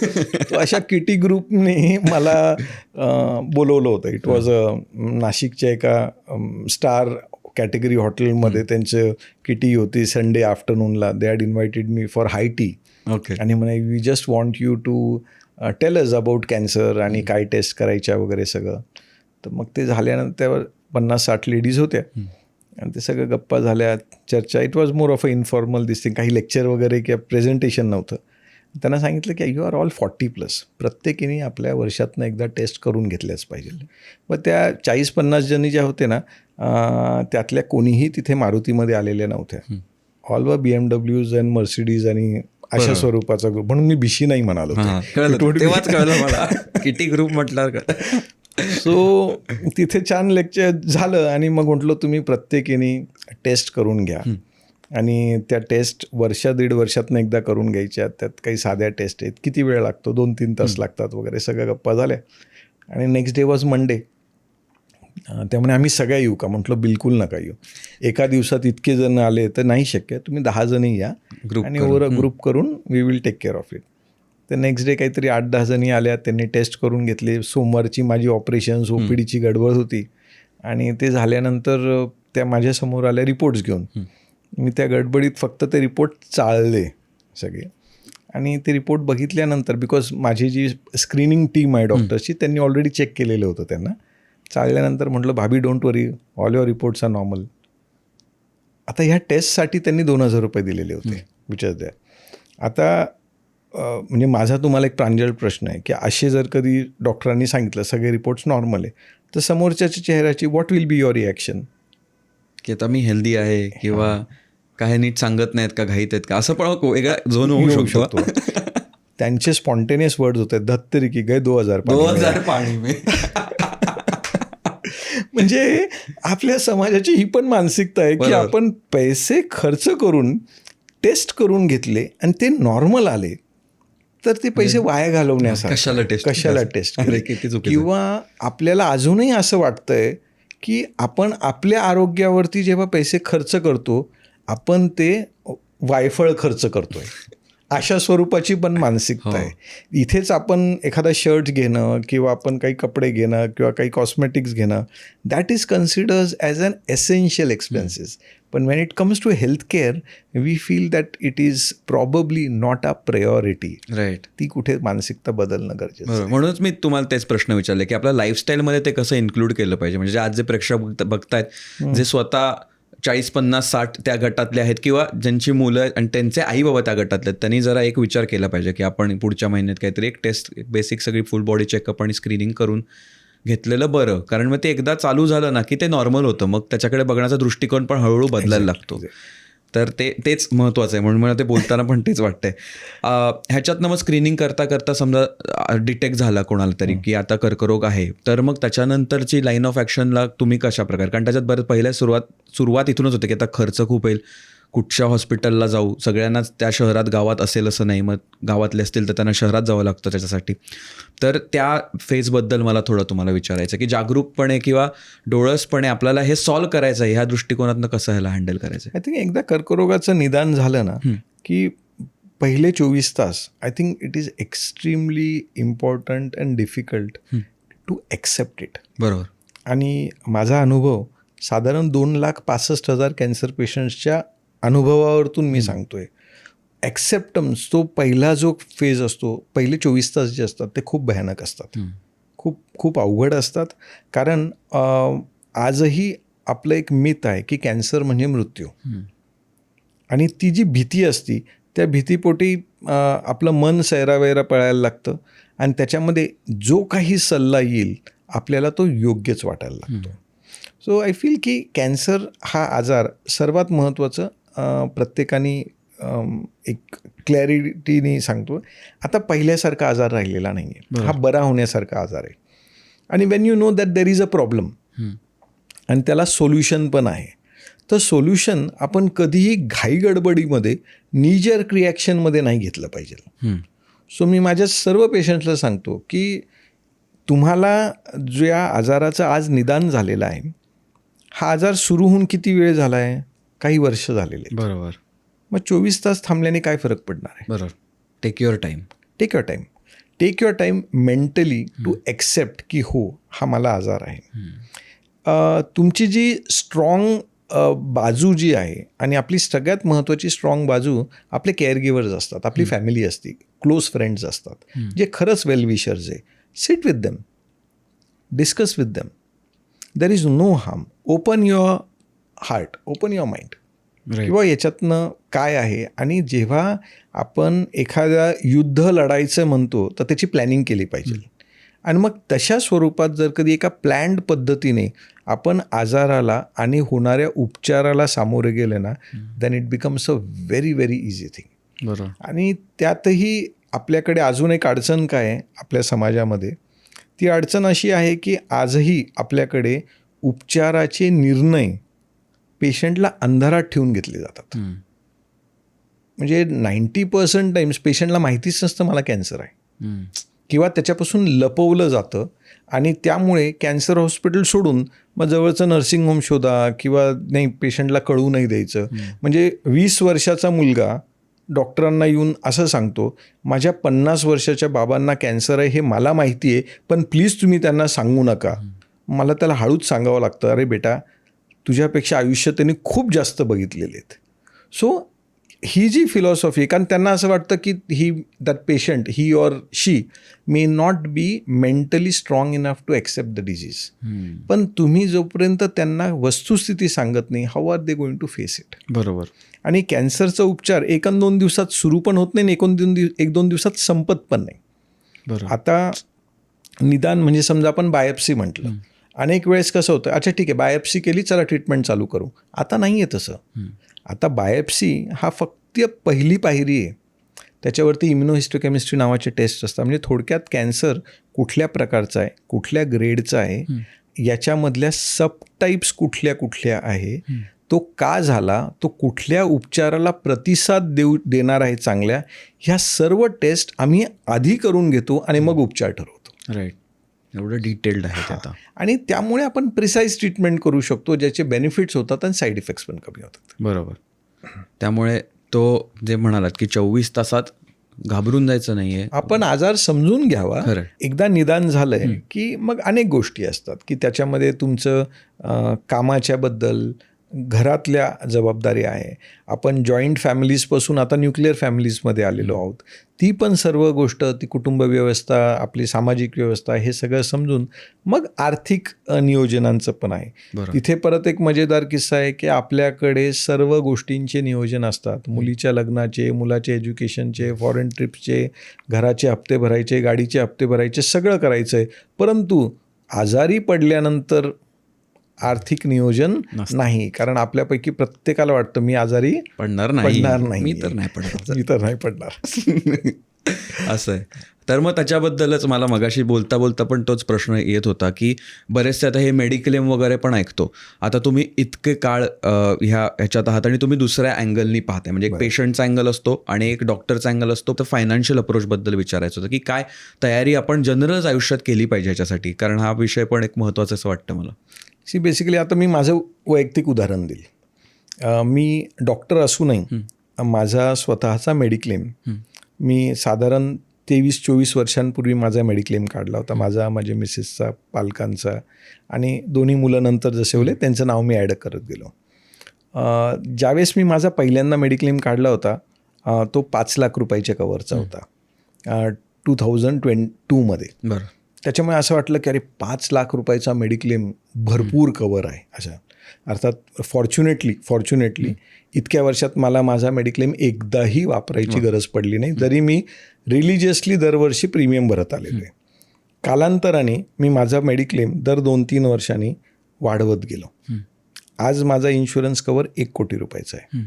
तो अशा किटी ग्रुपने मला बोलवलं होतं. इट वॉज नाशिकच्या एका स्टार कॅटेगरी हॉटेलमध्ये त्यांचं किटी होती संडे आफ्टरनूनला. They had invited me for high tea. आणि म्हणे we just want you to tell us about cancer आणि काय टेस्ट करायच्या वगैरे सगळं. तर मग ते झाल्यानंतर त्यावर 50-60 लेडीज होत्या आणि ते सगळं गप्पा झाल्या, चर्चा. It was more of a informal this thing. काही लेक्चर वगैरे किंवा प्रेझेंटेशन नव्हतं. त्यांना सांगितलं की यू आर ऑल 40+, प्रत्येकीने आपल्या वर्षातनं एकदा टेस्ट करून घेतल्याच पाहिजे. मग त्या 40-50 जणी ज्या होते ना, त्यातल्या कोणीही तिथे मारुतीमध्ये आलेल्या नव्हत्या. ऑल वर BMWs आणि मर्सिडीज आणि अशा स्वरूपाचा ग्रुप. म्हणून मी बिशी नाही म्हणालो. तेव्हाच कळलं मला किटी ग्रुप म्हटलं. सो तिथे छान लेक्चर झालं आणि मग म्हटलं तुम्ही प्रत्येकीने टेस्ट करून घ्या. आणि त्या टेस्ट 1-1.5 वर्षातनं एकदा करून घ्यायच्या. त्यात काही साध्या टेस्ट आहेत, किती वेळ लागतो, 2-3 तास लागतात वगैरे सगळ्या गप्पा झाल्या. आणि नेक्स्ट डे वॉज मंडे. त्यामुळे आम्ही सगळ्या येऊ का, म्हटलं बिलकुल नका येऊ. एका दिवसात इतके जण आले तर नाही शक्य, तुम्ही 10 जणी या आणि ओव्हर ग्रुप करून we will take care of it. तर नेक्स्ट डे काहीतरी 8-10 जणी आल्या, त्यांनी टेस्ट करून घेतले. सोमवारची माझी ऑपरेशन्स OPDची गडबड होती आणि ते झाल्यानंतर त्या माझ्यासमोर आल्या रिपोर्ट्स घेऊन. मी त्या गडबडीत फक्त ते रिपोर्ट चाळले सगळे. आणि ते रिपोर्ट बघितल्यानंतर, बिकॉज माझी जी स्क्रीनिंग टीम आहे डॉक्टर्सची, त्यांनी ऑलरेडी चेक केलेलं होतं त्यांना. चाळल्यानंतर म्हटलं भाभी don't worry, all your reports are normal. आता ह्या टेस्टसाठी त्यांनी 2,000 रुपये दिलेले होते, विच इज दॅट. आता म्हणजे माझा तुम्हाला एक प्रांजळ प्रश्न आहे की असे जर कधी डॉक्टरांनी सांगितलं सगळे रिपोर्ट्स नॉर्मल आहे, तर समोरच्याच्या चेहऱ्याची what will be your reaction? की आता मी हेल्दी आहे किंवा काय नीट सांगत नाहीत का, घाईत आहेत का, असं पण वेगळा झोन होऊ शकतो. त्यांचे स्पॉन्टेनियस वर्ड्स होते, धत्तरी की गए 2,000 पाणी में. म्हणजे आपल्या समाजाची ही पण मानसिकता आहे की आपण पैसे खर्च करून टेस्ट करून घेतले आणि ते नॉर्मल आले तर ते पैसे वाया घालवण्यासाठी कशाला टेस्ट किंवा आपल्याला अजूनही असं वाटतंय की आपण आपल्या आरोग्यावरती जेव्हा पैसे खर्च करतो आपण ते वायफळ खर्च करतोय, अशा स्वरूपाची पण मानसिकता आहे. इथेच आपण एखादा शर्ट घेणं किंवा आपण काही कपडे घेणं किंवा काही कॉस्मेटिक्स घेणं, that is considered as unessential expenses. पण when it comes to health care we feel that it is probably not a priority. Right. ती कुठे मानसिकता बदलणं गरजेचं आहे. म्हणूनच मी तुम्हाला तेच प्रश्न विचारले की आपल्या लाईफस्टाईलमध्ये ते कसं इन्क्लूड केलं पाहिजे. म्हणजे आज जे प्रेक्षक बघतायत जे स्वतः 40-50-60 त्या गटातले आहेत किंवा ज्यांची मुलं आणि त्यांचे आई बाबा त्या गटातले आहेत, त्यांनी जरा एक विचार केला पाहिजे की आपण पुढच्या महिन्यात काहीतरी एक टेस्ट, बेसिक सगळी फुल बॉडी चेकअप आणि स्क्रीनिंग करून घेतलेलं बरं. कारण मग ते एकदा चालू झालं ना की ते नॉर्मल होतं, मग त्याच्याकडे बघण्याचा दृष्टिकोन पण हळूहळू बदलायला लागतो. तर तेच महत्त्वाचं आहे. म्हणून मला ते बोलताना पण तेच वाटतंय. ह्याच्यातनं मग स्क्रीनिंग करता करता समजा डिटेक्ट झाला कोणाला तरी की आता कर्करोग आहे, तर मग त्याच्यानंतरची लाईन ऑफ ॲक्शनला तुम्ही कशा प्रकारे, कारण त्याच्यात बरं पहिल्या सुरुवात इथूनच होते की आता खर्च खूप येईल, कुठच्या हॉस्पिटलला जाऊ, सगळ्यांनाच त्या शहरात गावात असेल असं नाही, मग गावातले असतील तर त्यांना शहरात जावं लागतं त्याच्यासाठी. तर त्या फेजबद्दल मला थोडं तुम्हाला विचारायचं की जागरूकपणे किंवा डोळसपणे आपल्याला हे सॉल्व्ह करायचं आहे, ह्या दृष्टिकोनातनं कसं ह्याला हँडल करायचं. आय थिंक एकदा कर्करोगाचं निदान झालं ना की पहिले 24 तास I think it is extremely important and difficult to accept it. बरोबर. आणि माझा अनुभव साधारण 2,65,000 कॅन्सर पेशंट्सच्या अनुभवावरतून मी सांगतोय. ॲक्सेप्टन्स तो पहिला जो फेज असतो, पहिले 24 तास जे असतात ते खूप भयानक असतात, खूप खूप अवघड असतात. कारण आजही आपलं एक मिथ आहे की कॅन्सर म्हणजे मृत्यू, आणि ती जी भीती असती त्या भीतीपोटी आपलं मन सैरावैरा पळायला लागतं, आणि त्याच्यामध्ये जो काही सल्ला येईल आपल्याला तो योग्यच वाटायला लागतो. सो आय फील की कॅन्सर हा आजार सर्वात महत्त्वाचं प्रत्येकाने एक क्लॅरिटीने सांगतो, आता पहिल्यासारखा आजार राहिलेला नाही आहे, हा बरा होण्यासारखा आजार आहे. आणि Wien you know that there is a problem आणि त्याला सोल्युशन पण आहे, तर सोल्युशन आपण कधीही घाईगडबडीमध्ये नीजर्क रिॲक्शनमध्ये नाही घेतलं पाहिजे. सो मी माझ्या सर्व पेशंट्सला सांगतो की तुम्हाला ज्या आजाराचं आज निदान झालेलं आहे, हा आजार सुरू होऊन किती वेळ झाला आहे? काही वर्ष झालेले. बरोबर. मग 24 तास थांबल्याने काय फरक पडणार आहे? बरोबर. Take your time. Take your time. Take your time mentally to accept की हो हा मला आजार आहे. तुमची जी स्ट्रॉंग बाजू जी आहे, आणि आपली सगळ्यात महत्त्वाची स्ट्रॉंग बाजू आपले केअरगिवर्स असतात, आपली फॅमिली असते, क्लोज फ्रेंड्स असतात जे खरंच वेल विशर्स आहे. Sit with them, discuss with them. There is no harm. Open your heart, open your mind, किंवा याच्यातनं काय आहे. आणि जेव्हा आपण एखाद्या युद्ध लढायचं म्हणतो तर त्याची प्लॅनिंग केली पाहिजे, आणि मग तशा स्वरूपात जर कधी एका प्लॅन्ड पद्धतीने आपण आजाराला आणि होणाऱ्या उपचाराला सामोरे गेले ना, then it becomes a very very easy thing. बरोबर. आणि त्यातही आपल्याकडे अजून एक अडचण काय आहे आपल्या समाजामध्ये, ती अडचण अशी आहे की आजही आपल्याकडे उपचाराचे निर्णय पेशंटला अंधारात ठेवून घेतले जातात. म्हणजे 90% टाईम्स पेशंटला माहितीच नसतं मला कॅन्सर आहे, किंवा त्याच्यापासून लपवलं जातं, आणि त्यामुळे कॅन्सर हॉस्पिटल सोडून मग जवळचं नर्सिंग होम शोधा, किंवा नाही पेशंटला कळू नाही द्यायचं. म्हणजे 20 वर्षाचा मुलगा डॉक्टरांना येऊन असं सांगतो, माझ्या 50 वर्षाच्या बाबांना कॅन्सर आहे हे मला माहिती आहे, पण प्लीज तुम्ही त्यांना सांगू नका. मला त्याला हळूच सांगावं लागतं, अरे बेटा तुझ्यापेक्षा आयुष्य त्यांनी खूप जास्त बघितलेले आहेत. सो ही जी फिलॉसॉफी, कारण त्यांना असं वाटतं की that patient he or she may not be mentally strong enough to accept the disease. पण तुम्ही जोपर्यंत त्यांना वस्तुस्थिती सांगत नाही, how are they going to face it. बरोबर. आणि कॅन्सरचा उपचार 1-2 दिवसात सुरू पण होत नाही, 1-2 दिवसात संपत पण नाही. बरोबर. आता निदान म्हणजे समजा आपण बायोप्सी म्हटलं, अनेक वेळेस कसं होतं, अच्छा ठीक आहे बायोप्सी केली, चला ट्रीटमेंट चालू करू. आता नाही आहे तसं. आता बायोप्सी हा फक्त पहिली पायरी आहे. त्याच्यावरती इम्युनोहिस्टोकेमिस्ट्री नावाचे टेस्ट असतात. म्हणजे थोडक्यात कॅन्सर कुठल्या प्रकारचा आहे, कुठल्या ग्रेडचा आहे, याच्यामधल्या सबटाईप्स कुठल्या कुठल्या आहे, तो का झाला, तो कुठल्या उपचाराला प्रतिसाद देणार आहे चांगल्या, ह्या सर्व टेस्ट आम्ही आधी करून घेतो आणि मग उपचार ठरवतो. राईट. एवढं डिटेल्ड आहे ते आता. आणि त्यामुळे आपण प्रिसाईज ट्रीटमेंट करू शकतो, ज्याचे बेनिफिट्स होतात आणि साईड इफेक्ट्स पण कमी होतात. बरोबर. त्यामुळे तो जे म्हणालात की 24 तासात घाबरून जायचं नाहीये, आपण आजार समजून घ्यावा. खरं. एकदा निदान झालंय की मग अनेक गोष्टी असतात की त्याच्यामध्ये तुमचं कामाच्याबद्दल, घरातल्या जबाबदारी आहे. आपण जॉईंट फॅमिलीजपासून आता न्यूक्लिअर फॅमिलीजमध्ये आलेलो आहोत. ती पण सर्व गोष्ट, ती कुटुंब व्यवस्था, आपली सामाजिक व्यवस्था, हे सगळं समजून मग आर्थिक नियोजनांचं पण आहे. तिथे परत एक मजेदार किस्सा आहे की आपल्याकडे सर्व गोष्टींचे नियोजन असतात. मुलीच्या लग्नाचे, मुलाचे एज्युकेशनचे, फॉरेन ट्रिपचे, घराचे हप्ते भरायचे, गाडीचे हप्ते भरायचे, सगळं करायचं आहे. परंतु आजारी पडल्यानंतर आर्थिक नियोजन नाही. कारण आपल्यापैकी प्रत्येकाला वाटतं मी आजारी पडणार नाही. मी तर नाही पडणार. असं आहे. तर मग त्याच्याबद्दलच मला मगाशी बोलता बोलता पण तोच प्रश्न येत होता की बरेचसे आता हे मेडिक्लेम वगैरे पण ऐकतो. आता तुम्ही इतके काळ ह्याच्यात आहात आणि तुम्ही दुसऱ्या अँगलनी पाहताय, म्हणजे एक पेशंटचा अँगल असतो आणि एक डॉक्टरचा अँगल असतो. तर फायनान्शियल अप्रोचबद्दल विचारायचं होतं की काय तयारी आपण जनरल आयुष्यात केली पाहिजे ह्याच्यासाठी, कारण हा विषय पण एक महत्त्वाचा असं वाटतं मला. बेसिकली आता मी माझं वैयक्तिक उदाहरण देईल. मी डॉक्टर असूनही माझा स्वतःचा मेडिक्लेम मी साधारण 23-24 वर्षांपूर्वी माझा मेडिक्लेम काढला होता. माझ्या मिसेसचा, पालकांचा आणि दोन्ही मुलं नंतर जसे होले त्यांचं नाव मी ॲड करत गेलो. ज्यावेळेस मी माझा पहिल्यांदा मेडिक्लेम काढला होता तो 5 लाख रुपयाच्या कवरचा होता 2022 बरं. त्याच्यामुळे असं वाटलं की अरे 5 लाख रुपयाचा मेडिक्लेम भरपूर कवर आहे अशा. अर्थात फॉर्च्युनेटली इतक्या वर्षात मला माझा मेडिक्लेम एकदाही वापरायची गरज पडली नाही, जरी मी रिलिजियसली दरवर्षी प्रीमियम भरत आलेलो आहे. कालांतराने मी माझा मेडिक्लेम दर 2-3 वर्षांनी वाढवत गेलो. आज माझा इन्शुरन्स कवर 1 कोटी रुपयाचा आहे.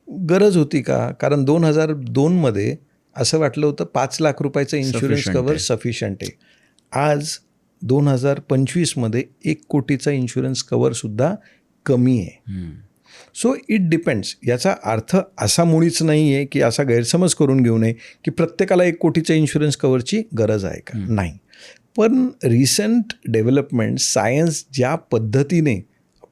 गरज होती का? कारण 2002 असं वाटलं होतं 5 लाख रुपयाचं इन्शुरन्स कवर सफिशियंट आहे. आज 2025 1 कोटीचा इन्शुरन्स कवरसुद्धा कमी आहे. So it depends. याचा अर्थ असा मुळीच नाही आहे की असा गैरसमज करून घेऊ नये की प्रत्येकाला 1 कोटीच्या इन्शुरन्स कवरची गरज आहे का? नाही. पण रिसेंट डेव्हलपमेंट, सायन्स ज्या पद्धतीने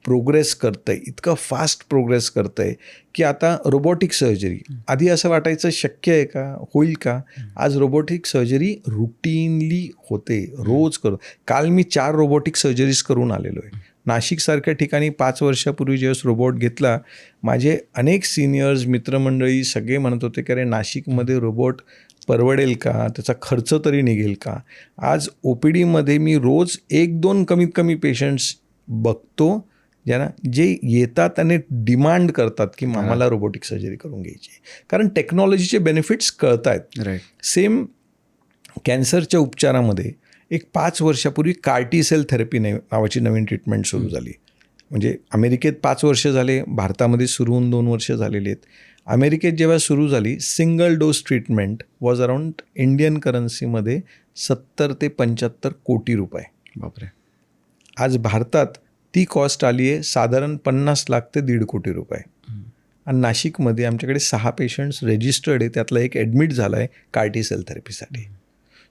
प्रोग्रेस करतं आहे, इतकं फास्ट प्रोग्रेस करतं आहे की आता रोबोटिक सर्जरी, आधी असं वाटायचं शक्य आहे का, होईल का? आज रोबोटिक सर्जरी रुटीनली होते, रोज करू. काल मी 4 रोबोटिक सर्जरीज करून आलेलो आहे. नाशिकसारख्या ठिकाणी 5 वर्षापूर्वी ज्यावेळेस रोबोट घेतला, माझे अनेक सिनियर्स, मित्रमंडळी सगळे म्हणत होते की अरे नाशिकमध्ये रोबोट परवडेल का, त्याचा खर्च तरी निघेल का? आज OPDमध्ये मी रोज 1-2 कमीत कमी पेशंट्स बघतो ज्यांना जे येतात आणि डिमांड करतात की आम्हाला रोबोटिक सर्जरी करून घ्यायची, कारण टेक्नॉलॉजीचे बेनिफिट्स कळत आहेत. सेम कॅन्सरच्या उपचारामध्ये एक 5 वर्षापूर्वी कार्टी सेल थेरपी नावाची नवीन ट्रीटमेंट सुरू झाली. म्हणजे अमेरिकेत 5 वर्ष झाले, भारतामध्ये सुरू होऊन 2 वर्ष झालेली आहेत. अमेरिकेत जेव्हा सुरू झाली, single dose treatment was around Indian करन्सीमध्ये 70 ते 75 कोटी रुपये. बापरे. आज भारतात ती कॉस्ट आली आहे साधारण 50 लाख ते 1.5 कोटी रुपये. आणि नाशिकमध्ये आमच्याकडे 6 पेशंट्स रजिस्टर्ड आहे, त्यातला एक ॲडमिट झाला आहे कार्टी सेल थेरपीसाठी.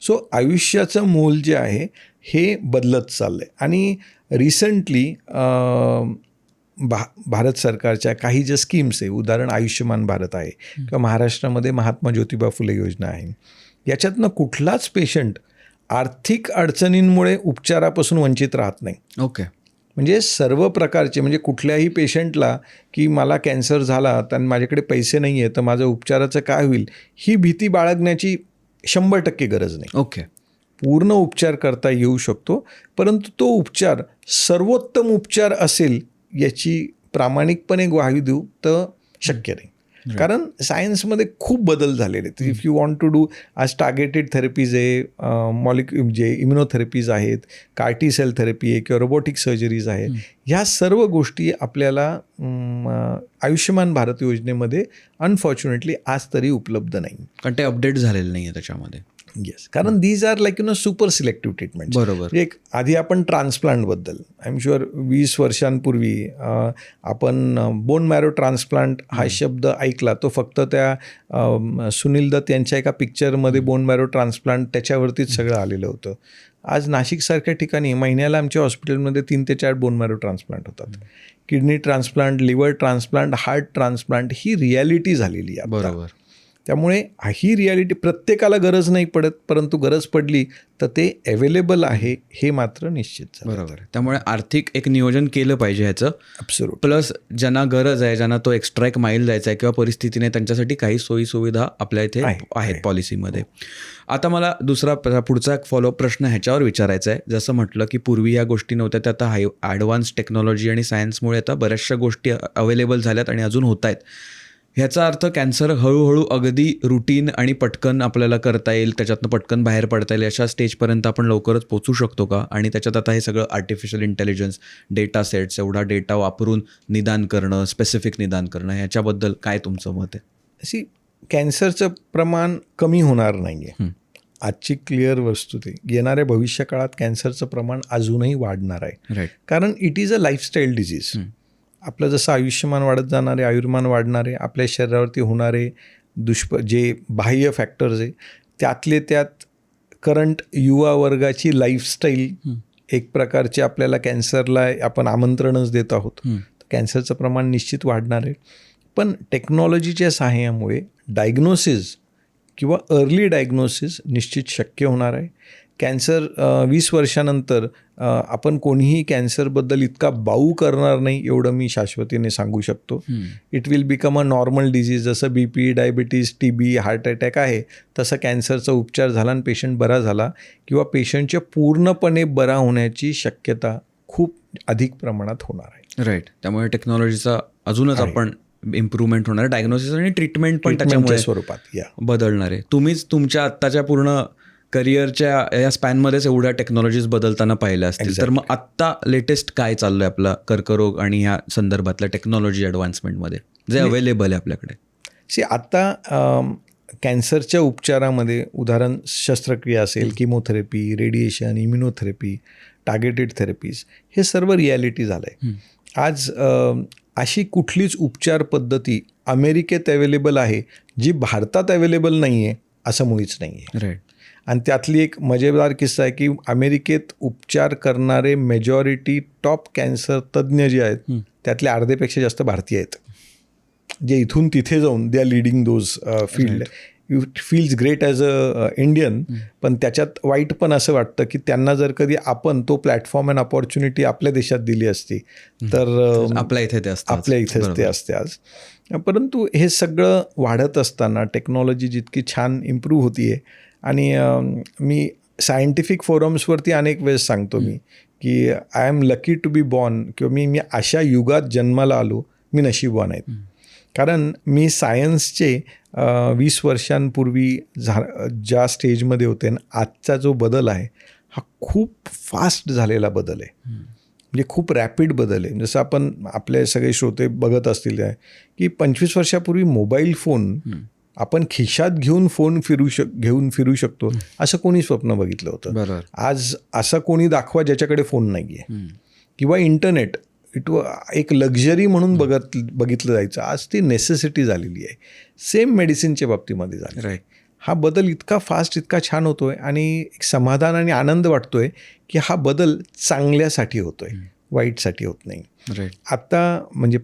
सो आयुष्याचं मोल जे आहे हे बदलत चाललं आहे. आणि रिसेंटली भारत सरकारच्या काही ज्या स्कीम्स आहे, उदाहरण आयुष्यमान भारत आहे किंवा महाराष्ट्रामध्ये महात्मा ज्योतिबा फुले योजना आहे, याच्यातनं कुठलाच पेशंट आर्थिक अडचणींमुळे उपचारापासून वंचित राहत नाही. ओके. म्हणजे सर्व प्रकारचे, म्हणजे कुठल्याही पेशंटला की मला कॅन्सर झाला तर माझ्याकडे पैसे नाही आहे तर माझं उपचाराचं काय होईल ही भीती बाळगण्याची 100% गरज नाही. ओके. पूर्ण उपचार करता येऊ शकतो, परंतु तो उपचार सर्वोत्तम उपचार असेल याची प्रामाणिकपणे ग्वाही देऊ तर शक्य नाही. कारण सायन्समध्ये खूप बदल झालेले आहेत. If you want to do आज टार्गेटेड थेरपीज आहे, जे इम्युनोथेरपीज आहेत, कार्टी सेल थेरपी आहे किंवा रोबोटिक सर्जरीज आहेत, ह्या सर्व गोष्टी आपल्याला आयुष्यमान भारत योजनेमध्ये अनफॉर्च्युनेटली आज तरी उपलब्ध नाही, कारण ते अपडेट झालेलं नाही आहे त्याच्यामध्ये. येस, कारण these are like super selective treatment. बरोबर. एक आधी आपण ट्रान्सप्लांटबद्दल, आय एम शुअर 20 वर्षांपूर्वी आपण बोन मॅरो ट्रान्सप्लांट हा शब्द ऐकला, तो फक्त त्या सुनील दत्त यांच्या एका पिक्चरमध्ये बोन मॅरो ट्रान्सप्लांट त्याच्यावरतीच सगळं आलेलं होतं. आज नाशिकसारख्या ठिकाणी महिन्याला आमच्या हॉस्पिटलमध्ये 3 ते 4 बोन मॅरो ट्रान्सप्लांट होतात. Kidney transplant, liver transplant, heart transplant ही रियालिटी झालेली आहे. बरोबर. त्यामुळे ही रियालिटी प्रत्येकाला गरज नाही पडत, परंतु गरज पडली तर ते अवेलेबल आहे हे मात्र निश्चित. बरोबर. त्यामुळे आर्थिक एक नियोजन केलं पाहिजे ह्याचं. ॲब्सोल्युट. प्लस ज्यांना गरज आहे, ज्यांना तो एक्स्ट्रा एक माईल जायचा आहे किंवा परिस्थितीने, त्यांच्यासाठी काही सोयीसुविधा आपल्या इथे आहेत पॉलिसीमध्ये. आता मला पुढचा एक फॉलोअप प्रश्न ह्याच्यावर विचारायचा आहे. जसं म्हटलं की पूर्वी या गोष्टी नव्हत्या, त्या आता ॲडव्हान्स टेक्नॉलॉजी आणि सायन्समुळे आता बऱ्याचशा गोष्टी अवेलेबल झाल्यात आणि अजून होत आहेत. ह्याचा अर्थ कॅन्सर हळूहळू अगदी रुटीन आणि पटकन आपल्याला करता येईल, त्याच्यातनं पटकन बाहेर पडता येईल अशा स्टेजपर्यंत आपण लवकरच पोचू शकतो का? आणि त्याच्यात आता हे सगळं आर्टिफिशियल इंटेलिजन्स, डेटा सेट्स, एवढा डेटा वापरून निदान करणं, स्पेसिफिक निदान करणं, ह्याच्याबद्दल काय तुमचं मत आहे? कॅन्सरचं प्रमाण कमी होणार नाही आहे. आजची क्लिअर वस्तू ते येणाऱ्या भविष्य काळात कॅन्सरचं प्रमाण अजूनही वाढणार आहे. राईट. कारण it is a lifestyle disease. आपलं जसं आयुष्यमान वाढत जाणारे, आयुर्मान वाढणारे, आपल्या शरीरावरती होणारे जे बाह्य फॅक्टर्स आहे त्यातले त्यात करंट युवा वर्गाची लाईफस्टाईल एक प्रकारचे आपल्याला कॅन्सरला आपण आमंत्रणच देत आहोत. कॅन्सरचं प्रमाण निश्चित वाढणार आहे. पण टेक्नॉलॉजीच्या सहाय्यामुळे डायग्नोसिस किंवा अर्ली डायग्नोसिस निश्चित शक्य होणार आहे. कॅन्सर 20 वर्षानंतर आपण कोणीही कॅन्सरबद्दल इतका बाऊ करणार नाही एवढं मी शाश्वतीने सांगू शकतो. It will become a normal disease. जसं BP, diabetes, TB, heart attack आहे तसं कॅन्सरचा उपचार झाला आणि पेशंट बरा झाला किंवा पेशंटच्या पूर्णपणे बरा होण्याची शक्यता खूप अधिक प्रमाणात होणार आहे. राईट. त्यामुळे टेक्नॉलॉजीचा अजूनच आपण इम्प्रूव्हमेंट होणार, डायग्नोसिस आणि ट्रीटमेंट पण त्याच्यामुळे स्वरूपात बदलणार आहे. तुम्हीच तुमच्या आत्ताच्या पूर्ण करिअरच्या या स्पॅनमध्येच एवढ्या टेक्नॉलॉजीज बदलताना पाहिल्या असतील. तर मग आत्ता लेटेस्ट काय चाललं आहे आपला कर्करोग आणि ह्या संदर्भातल्या टेक्नॉलॉजी ॲडव्हान्समेंटमध्ये जे अवेलेबल आहे आपल्याकडे? आता कॅन्सरच्या उपचारामध्ये उदाहरण शस्त्रक्रिया असेल, chemotherapy, radiation, immunotherapy, targeted therapies, हे सर्व रिॲलिटी झालं आहे. आज अशी कुठलीच उपचार पद्धती अमेरिकेत अवेलेबल आहे जी भारतात अवेलेबल नाही आहे असं मुळीच नाही आहे. राईट. आणि त्यातली एक मजेदार किस्सा आहे की अमेरिकेत उपचार करणारे मेजॉरिटी टॉप कॅन्सर तज्ज्ञ जे आहेत त्यातले अर्धेपेक्षा जास्त भारतीय आहेत, जे इथून तिथे जाऊन they are leading those field. It feels great as a Indian, पण त्याच्यात वाईट पण असं वाटतं की त्यांना जर कधी आपण तो प्लॅटफॉर्म अँड अपॉर्च्युनिटी आपल्या देशात दिली असती तर आपल्या इथेच ते असते आज. परंतु हे सगळं वाढत असताना टेक्नॉलॉजी जितकी छान इम्प्रूव्ह होती आहे आणि मी सायंटिफिक फोरम्सवरती अनेक वेळेस सांगतो मी की I am lucky to be born किंवा मी अशा युगात जन्माला आलो, मी नशीबवान आहे. कारण मी सायन्सचे 20 वर्षांपूर्वी ज्या स्टेजमध्ये होते आणि आजचा जो बदल आहे हा खूप फास्ट झालेला बदल आहे. म्हणजे खूप रॅपिड बदल आहे. जसं आपण आपले सगळे श्रोते बघत असतील की 25 वर्षापूर्वी मोबाईल फोन आपण खिशात घेऊन फोन घेऊन फिरू शकतो असं कोणी स्वप्न बघितलं होतं. आज असं कोणी दाखवा ज्याच्याकडे फोन नाही आहे. किंवा इंटरनेट एक लक्झरी म्हणून बघितलं जायचं, आज ती नेसेसिटी झालेली आहे. सेम मेडिसिनच्या बाबतीमध्ये झालं. राईट. हा बदल इतका फास्ट, इतका छान होतोय आणि एक समाधान आणि आनंद वाटतोय की हा बदल चांगल्यासाठी होतोय, वाईटसाठी होत नाही. राईट. आत्ता म्हणजे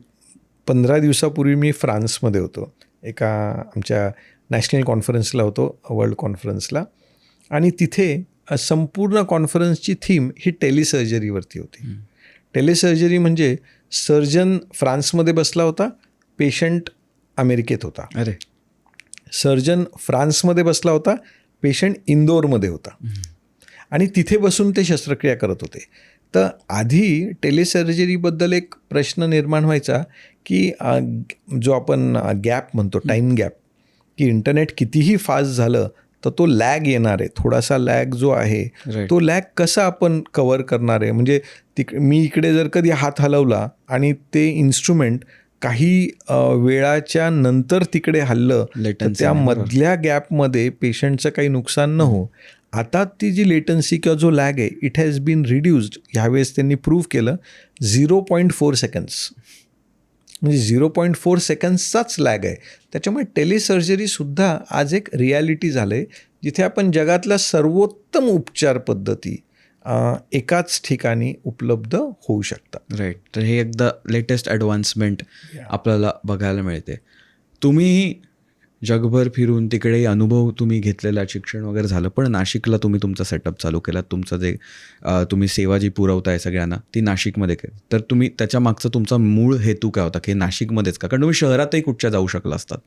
15 दिवसापूर्वी मी फ्रान्समध्ये होतो, एका आमच्या नॅशनल कॉन्फरन्सला होतो, वर्ल्ड कॉन्फरन्सला. आणि तिथे संपूर्ण कॉन्फरन्सची थीम ही टेलिसर्जरीवरती होती. टेलिसर्जरी म्हणजे सर्जन फ्रान्समध्ये बसला होता, पेशंट अमेरिकेत होता. अरे. सर्जन फ्रान्समध्ये बसला होता, पेशंट इंदोरमध्ये होता आणि तिथे बसून ते शस्त्रक्रिया करत होते. तर आधी टेलिसर्जरीबद्दल एक प्रश्न निर्माण व्हायचा की जो आपण गॅप म्हणतो, टाईम गॅप, की इंटरनेट कितीही फास्ट झालं तर तो लॅग येणार आहे. थोडासा लॅग जो आहे तो लॅग कसा आपण कव्हर करणार आहे. म्हणजे मी इकडे जर कधी हात हलवला आणि ते इन्स्ट्रुमेंट काही वेळाच्या नंतर तिकडे हललं तर त्या मधल्या गॅपमध्ये पेशंटचं काही नुकसान न हो. आता ती जी लेटन्सी किंवा जो लॅग आहे इट हॅज बीन रिड्यूस्ड. ह्यावेळेस त्यांनी प्रूव्ह केलं 0.4 सेकंड्स, म्हणजे 0.4 सेकंड्सचाच लॅग आहे. त्याच्यामुळे टेलिसर्जरीसुद्धा आज एक रिॲलिटी झालं आहे जिथे आपण जगातल्या सर्वोत्तम उपचार पद्धती एकाच ठिकाणी उपलब्ध होऊ शकतात. राईट. तर हे एकदा लेटेस्ट ॲडव्हान्समेंट आपल्याला बघायला मिळते. तुम्ही जगभर फिरून तिकडे अनुभव तुम्ही घेतलेला, शिक्षण वगैरे झालं, पण नाशिकला तुम्ही तुमचा सेटअप चालू केला. तुमचं जे तुम्ही सेवा जी पुरवताय सगळ्यांना ती नाशिकमध्ये केली. तर तुम्ही त्याच्या मागचा तुमचा मूळ हेतू काय होता की नाशिकमध्येच का? कारण तुम्ही शहरातही कुठच्या जाऊ शकला असतात.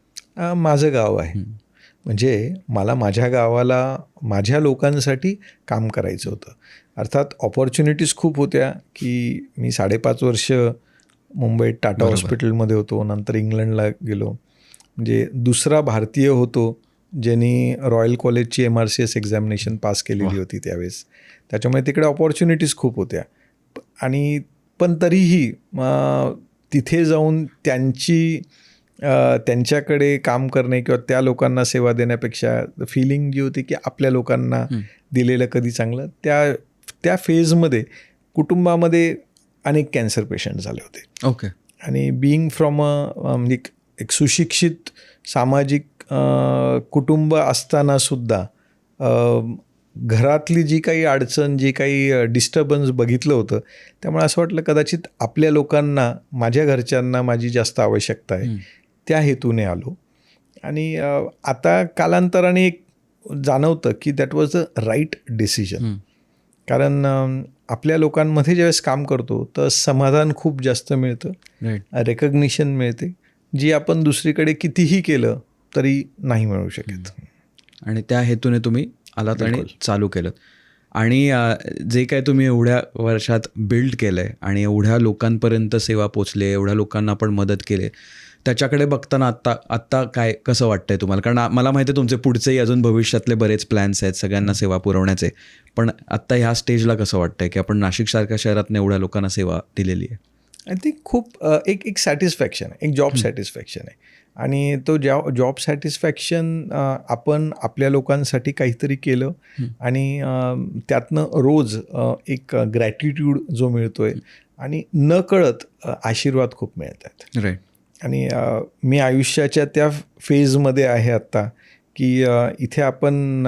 माझं गाव आहे, म्हणजे मला माझ्या गावाला माझ्या लोकांसाठी काम करायचं होतं. अर्थात ऑपॉर्च्युनिटीज खूप होत्या की मी 5.5 वर्ष मुंबईत टाटा हॉस्पिटलमध्ये होतो, नंतर इंग्लंडला गेलो. म्हणजे दुसरा भारतीय होतो ज्यांनी रॉयल कॉलेजची MRCS एक्झामिनेशन पास केलेली होती त्यावेळेस. त्याच्यामुळे तिकडे ऑपॉर्च्युनिटीज खूप होत्या. आणि पण तरीही तिथे जाऊन त्यांची त्यांच्याकडे काम करणे किंवा त्या लोकांना सेवा देण्यापेक्षा फिलिंग जी होती की आपल्या लोकांना दिलेलं कधी चांगलं, त्या फेजमध्ये कुटुंबामध्ये अनेक कॅन्सर पेशंट झाले होते. ओके. आणि बिईंग फ्रॉम म्हणजे एक सुशिक्षित सामाजिक कुटुंब असतानासुद्धा घरातली जी काही अडचण, जी काही डिस्टर्बन्स बघितलं होतं, त्यामुळे असं वाटलं कदाचित आपल्या लोकांना, माझ्या घरच्यांना माझी जास्त आवश्यकता आहे, त्या हेतूने आलो. आणि आता कालांतराने एक जाणवतं की that was the right decision. कारण आपल्या लोकांमध्ये ज्यावेळेस काम करतो तर समाधान खूप जास्त मिळतं, रेकग्निशन मिळते, जी आपण दुसरीकडे कितीही केलं तरी नाही मिळू शकत. आणि त्या हेतूने तुम्ही आलात आणि चालू केलं. आणि जे काय तुम्ही एवढ्या वर्षात बिल्ड केलं आहे आणि एवढ्या लोकांपर्यंत सेवा पोचले, एवढ्या लोकांना आपण मदत केली, त्याच्याकडे बघताना आत्ता काय कसं वाटतंय तुम्हाला? कारण मला माहिती आहे तुमचे पुढचेही अजून भविष्यातले बरेच प्लॅन्स आहेत सगळ्यांना सेवा पुरवण्याचे, पण आत्ता ह्या स्टेजला कसं वाटतंय की आपण नाशिकसारख्या शहरात एवढ्या लोकांना सेवा दिलेली आहे? आय थिंक खूप एक सॅटिस्फॅक्शन आहे, एक जॉब सॅटिस्फॅक्शन आहे. आणि तो जॉब सॅटिस्फॅक्शन आपण आपल्या लोकांसाठी काहीतरी केलं आणि त्यातनं रोज एक ग्रॅटिट्यूड जो मिळतोय आणि नकळत आशीर्वाद खूप मिळत आहेत. राईट. आणि मी आयुष्याच्या त्या फेजमध्ये आहे आत्ता की इथे आपण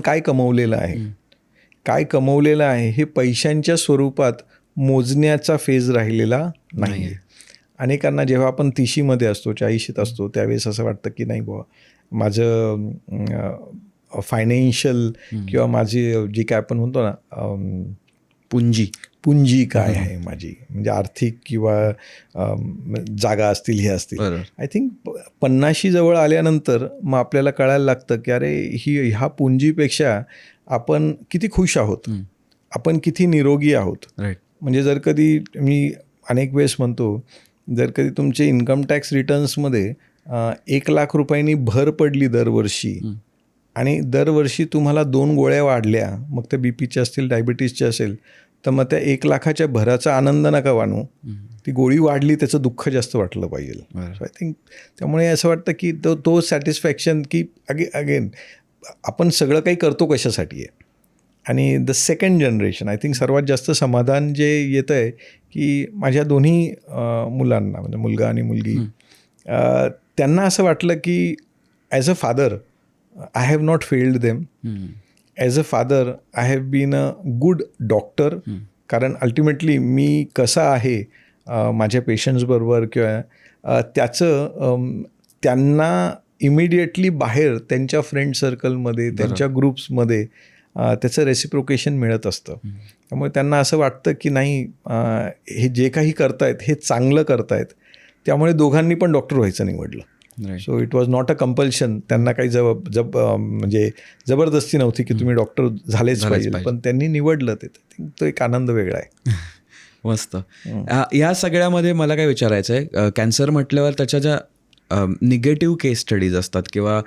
काय कमवलेलं आहे हे पैशांच्या स्वरूपात मोजण्याचा फेज राहिलेला नाही आहे. अनेकांना जेव्हा आपण 30मध्ये असतो, 40शीत असतो, त्यावेळेस असं वाटतं की नाही बुवा, माझं फायनान्शियल किंवा माझी जी काय आपण म्हणतो ना पुंजी काय आहे माझी, म्हणजे आर्थिक किंवा जागा असतील, हे असतील. आय थिंक 50शी जवळ आल्यानंतर मग आपल्याला कळायला लागतं की अरे ह्या पुंजीपेक्षा आपण किती खुश आहोत, आपण किती निरोगी आहोत. म्हणजे जर कधी मी अनेक वेळेस म्हणतो, जर कधी तुमचे इन्कम टॅक्स रिटर्न्समध्ये 1,00,000 रुपयांनी भर पडली दरवर्षी आणि दरवर्षी तुम्हाला 2 गोळ्या वाढल्या, मग त्या बीपीच्या असतील, डायबिटीसच्या असेल, तर मग त्या 1,00,000च्या भराचा आनंद नका वाणू, ती गोळी वाढली त्याचं दुःख जास्त वाटलं पाहिजे. सो आय थिंक त्यामुळे असं वाटतं की तो सॅटिस्फॅक्शन की अगेन आपण सगळं काही करतो कशासाठी आहे. आणि the second generation, I think सर्वात जास्त समाधान जे येतं आहे की माझ्या दोन्ही मुलांना, म्हणजे मुलगा आणि मुलगी, त्यांना असं वाटलं की as a father I have not failed them, as a father I have been a good doctor. कारण अल्टिमेटली मी कसा आहे माझ्या पेशंट्सबरोबर किंवा त्याचं त्यांना इमिडिएटली बाहेर त्यांच्या फ्रेंड सर्कलमध्ये, त्यांच्या ग्रुप्समध्ये त्याचं रेसिप्रोकेशन मिळत असतं. त्यामुळे त्यांना असं वाटतं की नाही, हे जे काही करतायत हे चांगलं करतायत, त्यामुळे दोघांनी पण डॉक्टर व्हायचं निवडलं. So it was not a compulsion. त्यांना काही म्हणजे जबरदस्ती नव्हती की तुम्ही डॉक्टर झालेच पाहिजे, पण त्यांनी निवडलं ते. तो एक आनंद वेगळा आहे. मस्त. या सगळ्यामध्ये मला काय विचारायचं आहे, कॅन्सर म्हटल्यावर त्याच्या ज्या निगेटिव्ह केस स्टडीज असतात किंवा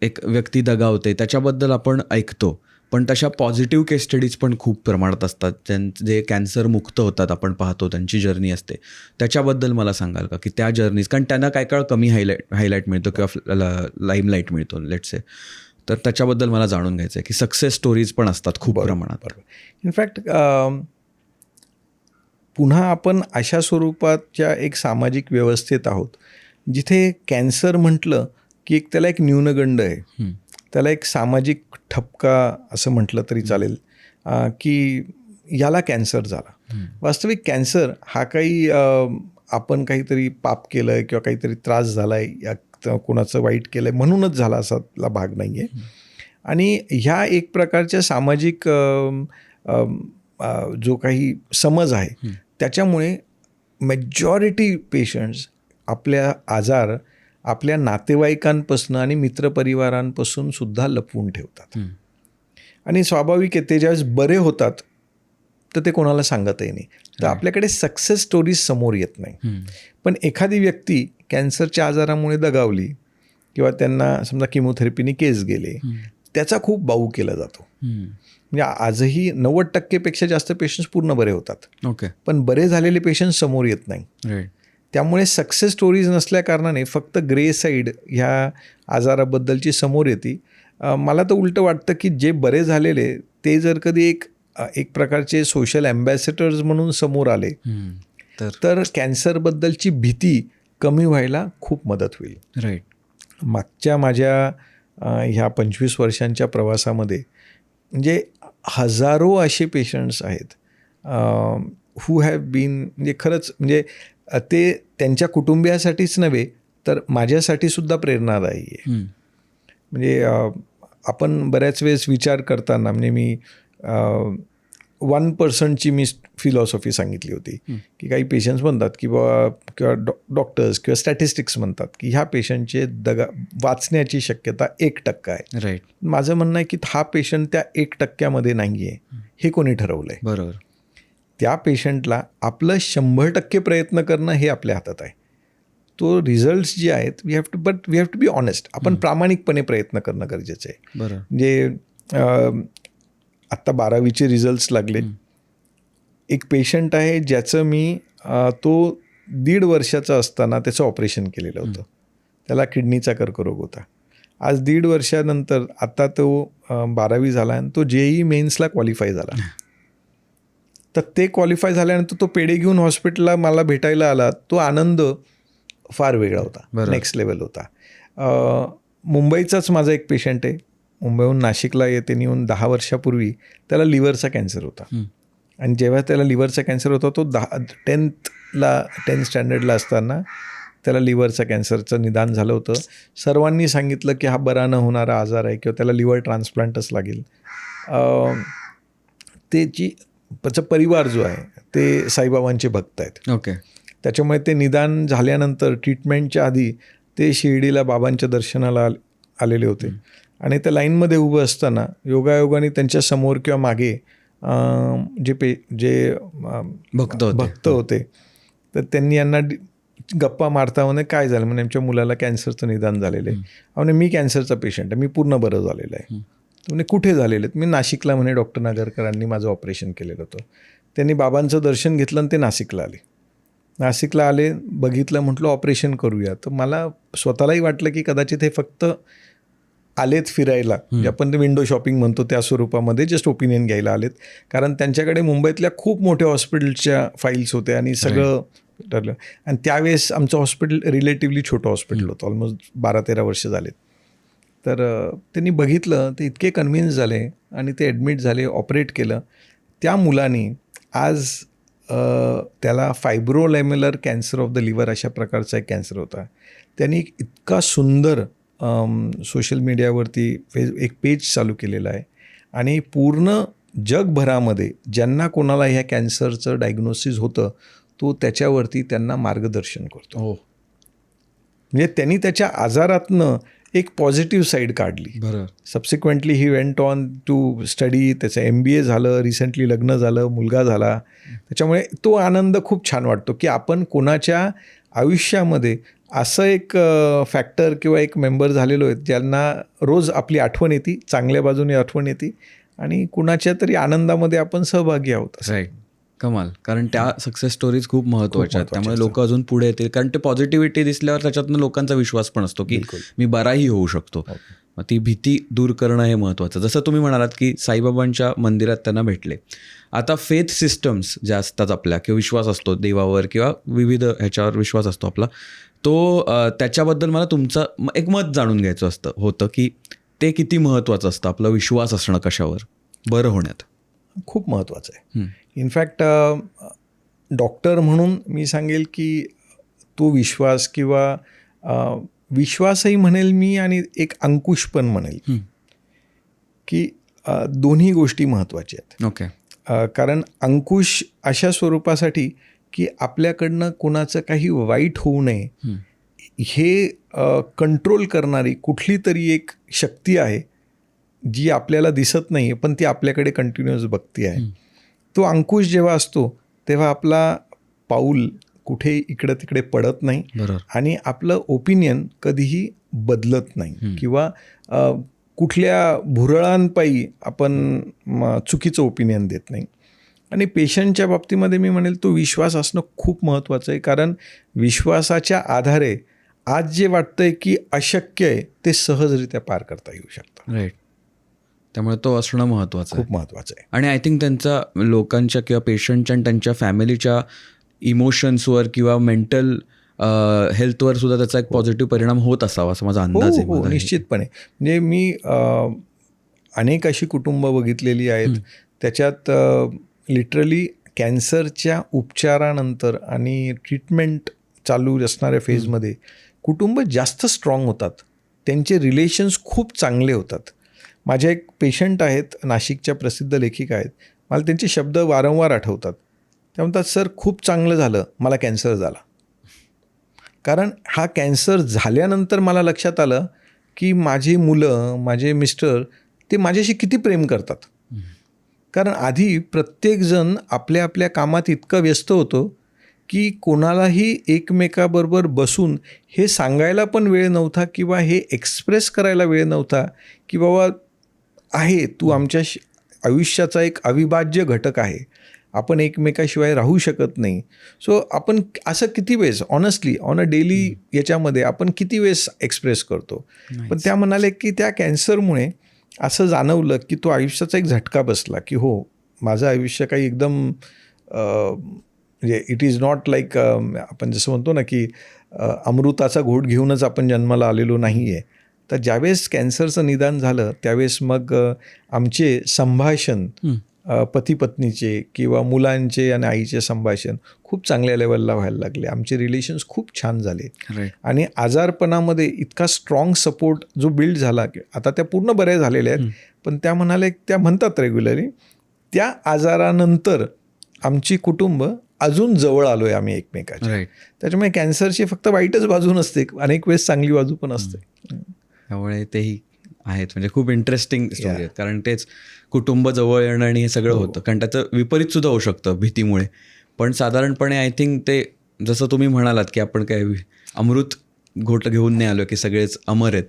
एक व्यक्ती दगावते त्याच्याबद्दल आपण ऐकतो, पण तशा पॉझिटिव्ह केस स्टडीज पण खूप प्रमाणात असतात. जे कॅन्सर मुक्त होतात आपण पाहतो, त्यांची जर्नी असते, त्याच्याबद्दल मला सांगाल का? की त्या जर्नीज, कारण त्यांना काय काळ कमी हायलाईट मिळतो किंवा लाईमलाईट मिळतो लेट्स से, तर त्याच्याबद्दल मला जाणून घ्यायचं आहे की सक्सेस स्टोरीज पण असतात खूप प्रमाणात. इनफॅक्ट पुन्हा आपण अशा स्वरूपाच्या एक सामाजिक व्यवस्थेत आहोत जिथे कॅन्सर म्हटलं की त्याला एक न्यूनगंड आहे, त्याला एक सामाजिक ठपका असं म्हटलं तरी चालेल की याला कॅन्सर झाला. वास्तविक कॅन्सर हा काही आपण काहीतरी पाप केलं आहे किंवा काहीतरी त्रास झाला आहे या कोणाचं वाईट केलं आहे म्हणूनच झाला असाला भाग नाही आहे. आणि ह्या एक प्रकारच्या सामाजिक जो काही समज आहे त्याच्यामुळे मेजॉरिटी पेशंट्स आपल्या आजार आपल्या नातेवाईकांपासून आणि मित्रपरिवारांपासून सुद्धा लपवून ठेवतात. आणि स्वाभाविक आहे, ते ज्यावेळेस बरे होतात तर ते कोणाला सांगतही नाही. तर आपल्याकडे सक्सेस स्टोरीज समोर येत नाही. पण एखादी व्यक्ती कॅन्सरच्या आजारामुळे दगावली किंवा त्यांना समजा किमोथेरपीने केस गेले, त्याचा खूप बाऊ केला जातो. म्हणजे आजही 90% पेक्षा जास्त पेशंट्स पूर्ण बरे होतात. ओके. पण बरे झालेले पेशंट्स समोर येत नाही. त्यामुळे सक्सेस स्टोरीज नसल्या कारणाने फक्त ग्रे साईड ह्या आजाराबद्दलची समोर येते. मला तर उलटं वाटतं की जे बरे झालेले ते जर कधी एक प्रकारचे सोशल ॲम्बॅसेडर्स म्हणून समोर आले तर कॅन्सरबद्दलची भीती कमी व्हायला खूप मदत होईल. राईट. मागच्या माझ्या ह्या 25 वर्षांच्या प्रवासामध्ये म्हणजे हजारो असे पेशंट्स आहेत हू हॅव बीन, म्हणजे खरंच म्हणजे ते त्यांच्या कुटुंबियासाठीच नव्हे तर माझ्यासाठी सुद्धा प्रेरणादायी आहे. म्हणजे आपण बऱ्याच वेळेस विचार करताना म्हणजे मी 1% मी फिलॉसॉफी सांगितली होती की काही पेशंट्स म्हणतात किंवा डॉक्टर्स किंवा स्टॅटिस्टिक्स म्हणतात की ह्या पेशंटचे वाचण्याची शक्यता 1% आहे. राईट. माझं म्हणणं आहे की हा पेशंट त्या 1% नाही आहे हे कोणी ठरवलं आहे. बरोबर. त्या पेशंटला आपलं 100% प्रयत्न करणं हे आपल्या हातात आहे. तो रिझल्ट्स जे आहेत we have to be honest. आपण प्रामाणिकपणे प्रयत्न करणं गरजेचं आहे. बरं. म्हणजे आत्ता 12वीचे रिझल्ट्स लागले. एक पेशंट आहे ज्याचं मी तो 1.5 वर्षाचा असताना त्याचं ऑपरेशन केलेलं होतं. त्याला किडनीचा कर्करोग होता. आज 1.5 वर्षानंतर आता तो 12वी झाला आणि तो JEE मेन्सला क्वालिफाय झाला. तर ते क्वालिफाय झाल्यानंतर तो पेढे घेऊन हॉस्पिटलला मला भेटायला आला. तो आनंद फार वेगळा होता, नेक्स्ट लेवल होता. मुंबईचाच माझा एक पेशंट आहे. मुंबईहून नाशिकला येते येऊन 10 वर्षापूर्वी त्याला लिव्हरचा कॅन्सर होता. आणि जेव्हा त्याला लिव्हरचा कॅन्सर होता तो 10th स्टँडर्डला असताना त्याला लिव्हरचा कॅन्सरचं निदान झालं होतं. सर्वांनी सांगितलं की हा बरा न होणारा आजार आहे किंवा त्याला लिव्हर ट्रान्सप्लांटच लागेल. त्याचा परिवार जो आहे ते साईबाबांचे भक्त आहेत. ओके. त्याच्यामुळे ते निदान झाल्यानंतर ट्रीटमेंटच्या आधी ते शिर्डीला बाबांच्या दर्शनाला आलेले होते. आणि त्या लाईनमध्ये उभं असताना योगायोगाने त्यांच्या समोर किंवा मागे जे भक्त होते तर त्यांनी यांना गप्पा मारता म्हणे काय झालं म्हणे आमच्या मुलाला कॅन्सरचं निदान झालेलं आहे. म्हणे मी कॅन्सरचा पेशंट आहे, मी पूर्ण बरं झालेलं आहे. म्हणे कुठे झालेलं आहेत? मी नाशिकला म्हणे डॉक्टर नागरकरांनी माझं ऑपरेशन केलेलं होतं. त्यांनी बाबांचं दर्शन घेतलं आणि ते नाशिकला आले. बघितलं, म्हटलं ऑपरेशन करूया. तर मला स्वतःलाही वाटलं की कदाचित हे फक्त आलेत फिरायला, जे आपण ते विंडो शॉपिंग म्हणतो त्या स्वरूपामध्ये जस्ट ओपिनियन घ्यायला आलेत. कारण त्यांच्याकडे मुंबईतल्या खूप मोठ्या हॉस्पिटलच्या फाईल्स होत्या आणि सगळं ठरलं. आणि त्यावेळेस आमचं हॉस्पिटल रिलेटिव्हली छोटं हॉस्पिटल होतं, ऑलमोस्ट 12-13 वर्ष झालेत. तर त्यांनी बघितलं, ते इतके कन्व्हिन्स झाले आणि ते ॲडमिट झाले, ऑपरेट केलं. त्या मुलाने आज त्याला फायब्रोलॅम्युलर कॅन्सर ऑफ द लिव्हर अशा प्रकारचा एक कॅन्सर होता. त्यांनी इतका सुंदर सोशल मीडियावरती एक पेज चालू केलेलं आहे आणि पूर्ण जगभरामध्ये ज्यांना कोणाला ह्या कॅन्सरचं डायग्नोसिस होतं तो त्याच्यावरती त्यांना मार्गदर्शन करतो. म्हणजे त्यांनी त्याच्या आजारातनं एक पॉझिटिव्ह साईड काढली. बरोबर. Subsequently he went on to study. त्याचं MBA झालं, रिसेंटली लग्न झालं, मुलगा झाला. त्याच्यामुळे तो आनंद खूप छान वाटतो की आपण कोणाच्या आयुष्यामध्ये असं एक फॅक्टर किंवा एक मेंबर झालेलो आहेत ज्यांना रोज आपली आठवण येते, चांगल्या बाजूने आठवण येते आणि कुणाच्या तरी आनंदामध्ये आपण सहभागी आहोत. राईट. कमाल. कारण त्या सक्सेस स्टोरीज खूप महत्त्वाच्या आहेत. त्यामुळे लोक अजून पुढे येतील. कारण ते पॉझिटिव्हिटी दिसल्यावर त्याच्यातनं लोकांचा विश्वास पण असतो की मी बराही होऊ शकतो. मग ती भीती दूर करणं हे महत्त्वाचं. जसं तुम्ही म्हणालात की साईबाबांच्या मंदिरात त्यांना भेटले. आता फेथ सिस्टम्स ज्या असतात आपल्या किंवा विश्वास असतो देवावर किंवा विविध ह्याच्यावर विश्वास असतो आपला, तो त्याच्याबद्दल मला तुमचं एक मत जाणून घ्यायचं होतं की ते किती महत्त्वाचं असतं आपला विश्वास असणं कशावर बरं होण्यात. खूप महत्त्वाचं आहे. इनफॅक्ट डॉक्टर म्हणून मी सांगेल की तो विश्वास किंवा विश्वासही म्हणेल मी आणि एक अंकुश पण म्हणेल की दोन्ही गोष्टी महत्त्वाच्या आहेत. ओके. कारण अंकुश अशा स्वरूपासाठी की आपल्याकडनं कोणाचं काही वाईट होऊ नये हे कंट्रोल करणारी कुठली तरी एक शक्ती आहे जी आपल्याला दिसत नाही पण ती आपल्याकडे कंटिन्युअस बघती आहे. तो अंकुश जेव्हा असतो तेव्हा आपला पाऊल कुठे इकडं तिकडे पडत नाही. बरोबर. आणि आपलं ओपिनियन कधीही बदलत नाही किंवा कुठल्या भुरळांपायी आपण चुकीचं ओपिनियन देत नाही. आणि पेशंटच्या बाबतीमध्ये मी म्हणेल तो विश्वास असणं खूप महत्त्वाचं आहे, कारण विश्वासाच्या आधारे आज जे वाटतंय की अशक्य आहे ते सहजरित्या पार करता येऊ शकतं. राईट. त्यामुळे तो असणं महत्त्वाचं आहे. खूप महत्त्वाचं आहे. आणि आय थिंक त्यांचा लोकांच्या किंवा पेशंटच्या आणि त्यांच्या फॅमिलीच्या इमोशन्सवर किंवा मेंटल हेल्थवर सुद्धा त्याचा एक पॉझिटिव्ह परिणाम होत असावा असं माझा अंदाज आहे. हो, मला. निश्चितपणे. म्हणजे मी अनेक अशी कुटुंब बघितलेली आहेत, त्याच्यात लिटरली कॅन्सरच्या उपचारानंतर आणि ट्रीटमेंट चालू असणाऱ्या फेजमध्ये कुटुंब जास्त स्ट्रॉंग होतात, त्यांचे रिलेशन्स खूप चांगले होतात. माझ्या एक पेशंट आहेत, नाशिकच्या प्रसिद्ध लेखिका आहेत, मला त्यांचे शब्द वारंवार आठवतात. त्या म्हणतात, सर खूप चांगलं झालं मला कॅन्सर झाला. कारण हा कॅन्सर झाल्यानंतर मला लक्षात आलं की माझी मुलं, माझे मिस्टर ते माझ्याशी किती प्रेम करतात. कारण आधी प्रत्येकजण आपल्या आपल्या कामात इतकं व्यस्त होतो की कोणालाही एकमेकाबरोबर बसून हे सांगायला पण वेळ नव्हता किंवा हे एक्सप्रेस करायला वेळ नव्हता की बाबा आहे तू आमच्या आयुष्याचा एक अविभाज्य घटक आहे, आपण एकमेकाशिवाय राहू शकत नाही. सो आपण असं किती वेळेस ऑनेस्टली ऑन अ डेली याच्यामध्ये आपण किती वेळेस एक्सप्रेस करतो. पण त्या म्हणाले की त्या कॅन्सरमुळे असं जाणवलं की तो आयुष्याचा एक झटका बसला की हो माझं आयुष्य काही एकदम म्हणजे इट इज नॉट लाईक आपण जसं म्हणतो ना की अमृताचा घोट घेऊनच आपण जन्माला आलेलो नाही आहे. तर ज्यावेळेस कॅन्सरचं निदान झालं त्यावेळेस मग आमचे संभाषण पती पत्नीचे किंवा मुलांचे आणि आईचे संभाषण खूप चांगल्या लेवलला व्हायला लागले. आमचे रिलेशन्स खूप छान झाले. आणि आजारपणामध्ये इतका स्ट्रॉंग सपोर्ट जो बिल्ड झाला की आता त्या पूर्ण बऱ्या झालेल्या आहेत. पण त्या म्हणाले, त्या म्हणतात रेग्युलरली, त्या आजारानंतर आमची कुटुंब अजून जवळ आलो आहे आम्ही एकमेकाच्या. त्याच्यामुळे कॅन्सरची फक्त वाईटच बाजू नसते, अनेक वेळेस चांगली बाजू पण असते. त्यामुळे तेही आहेत. म्हणजे खूप इंटरेस्टिंग स्टोरी आहेत. कारण तेच कुटुंब जवळ येणं आणि हे सगळं होतं. कारण त्याचं विपरीत सुद्धा होऊ शकतं भीतीमुळे. पण साधारणपणे आय थिंक ते जसं तुम्ही म्हणालात की आपण काय अमृत घोट घेऊन नाही आलो की सगळेच अमर आहेत,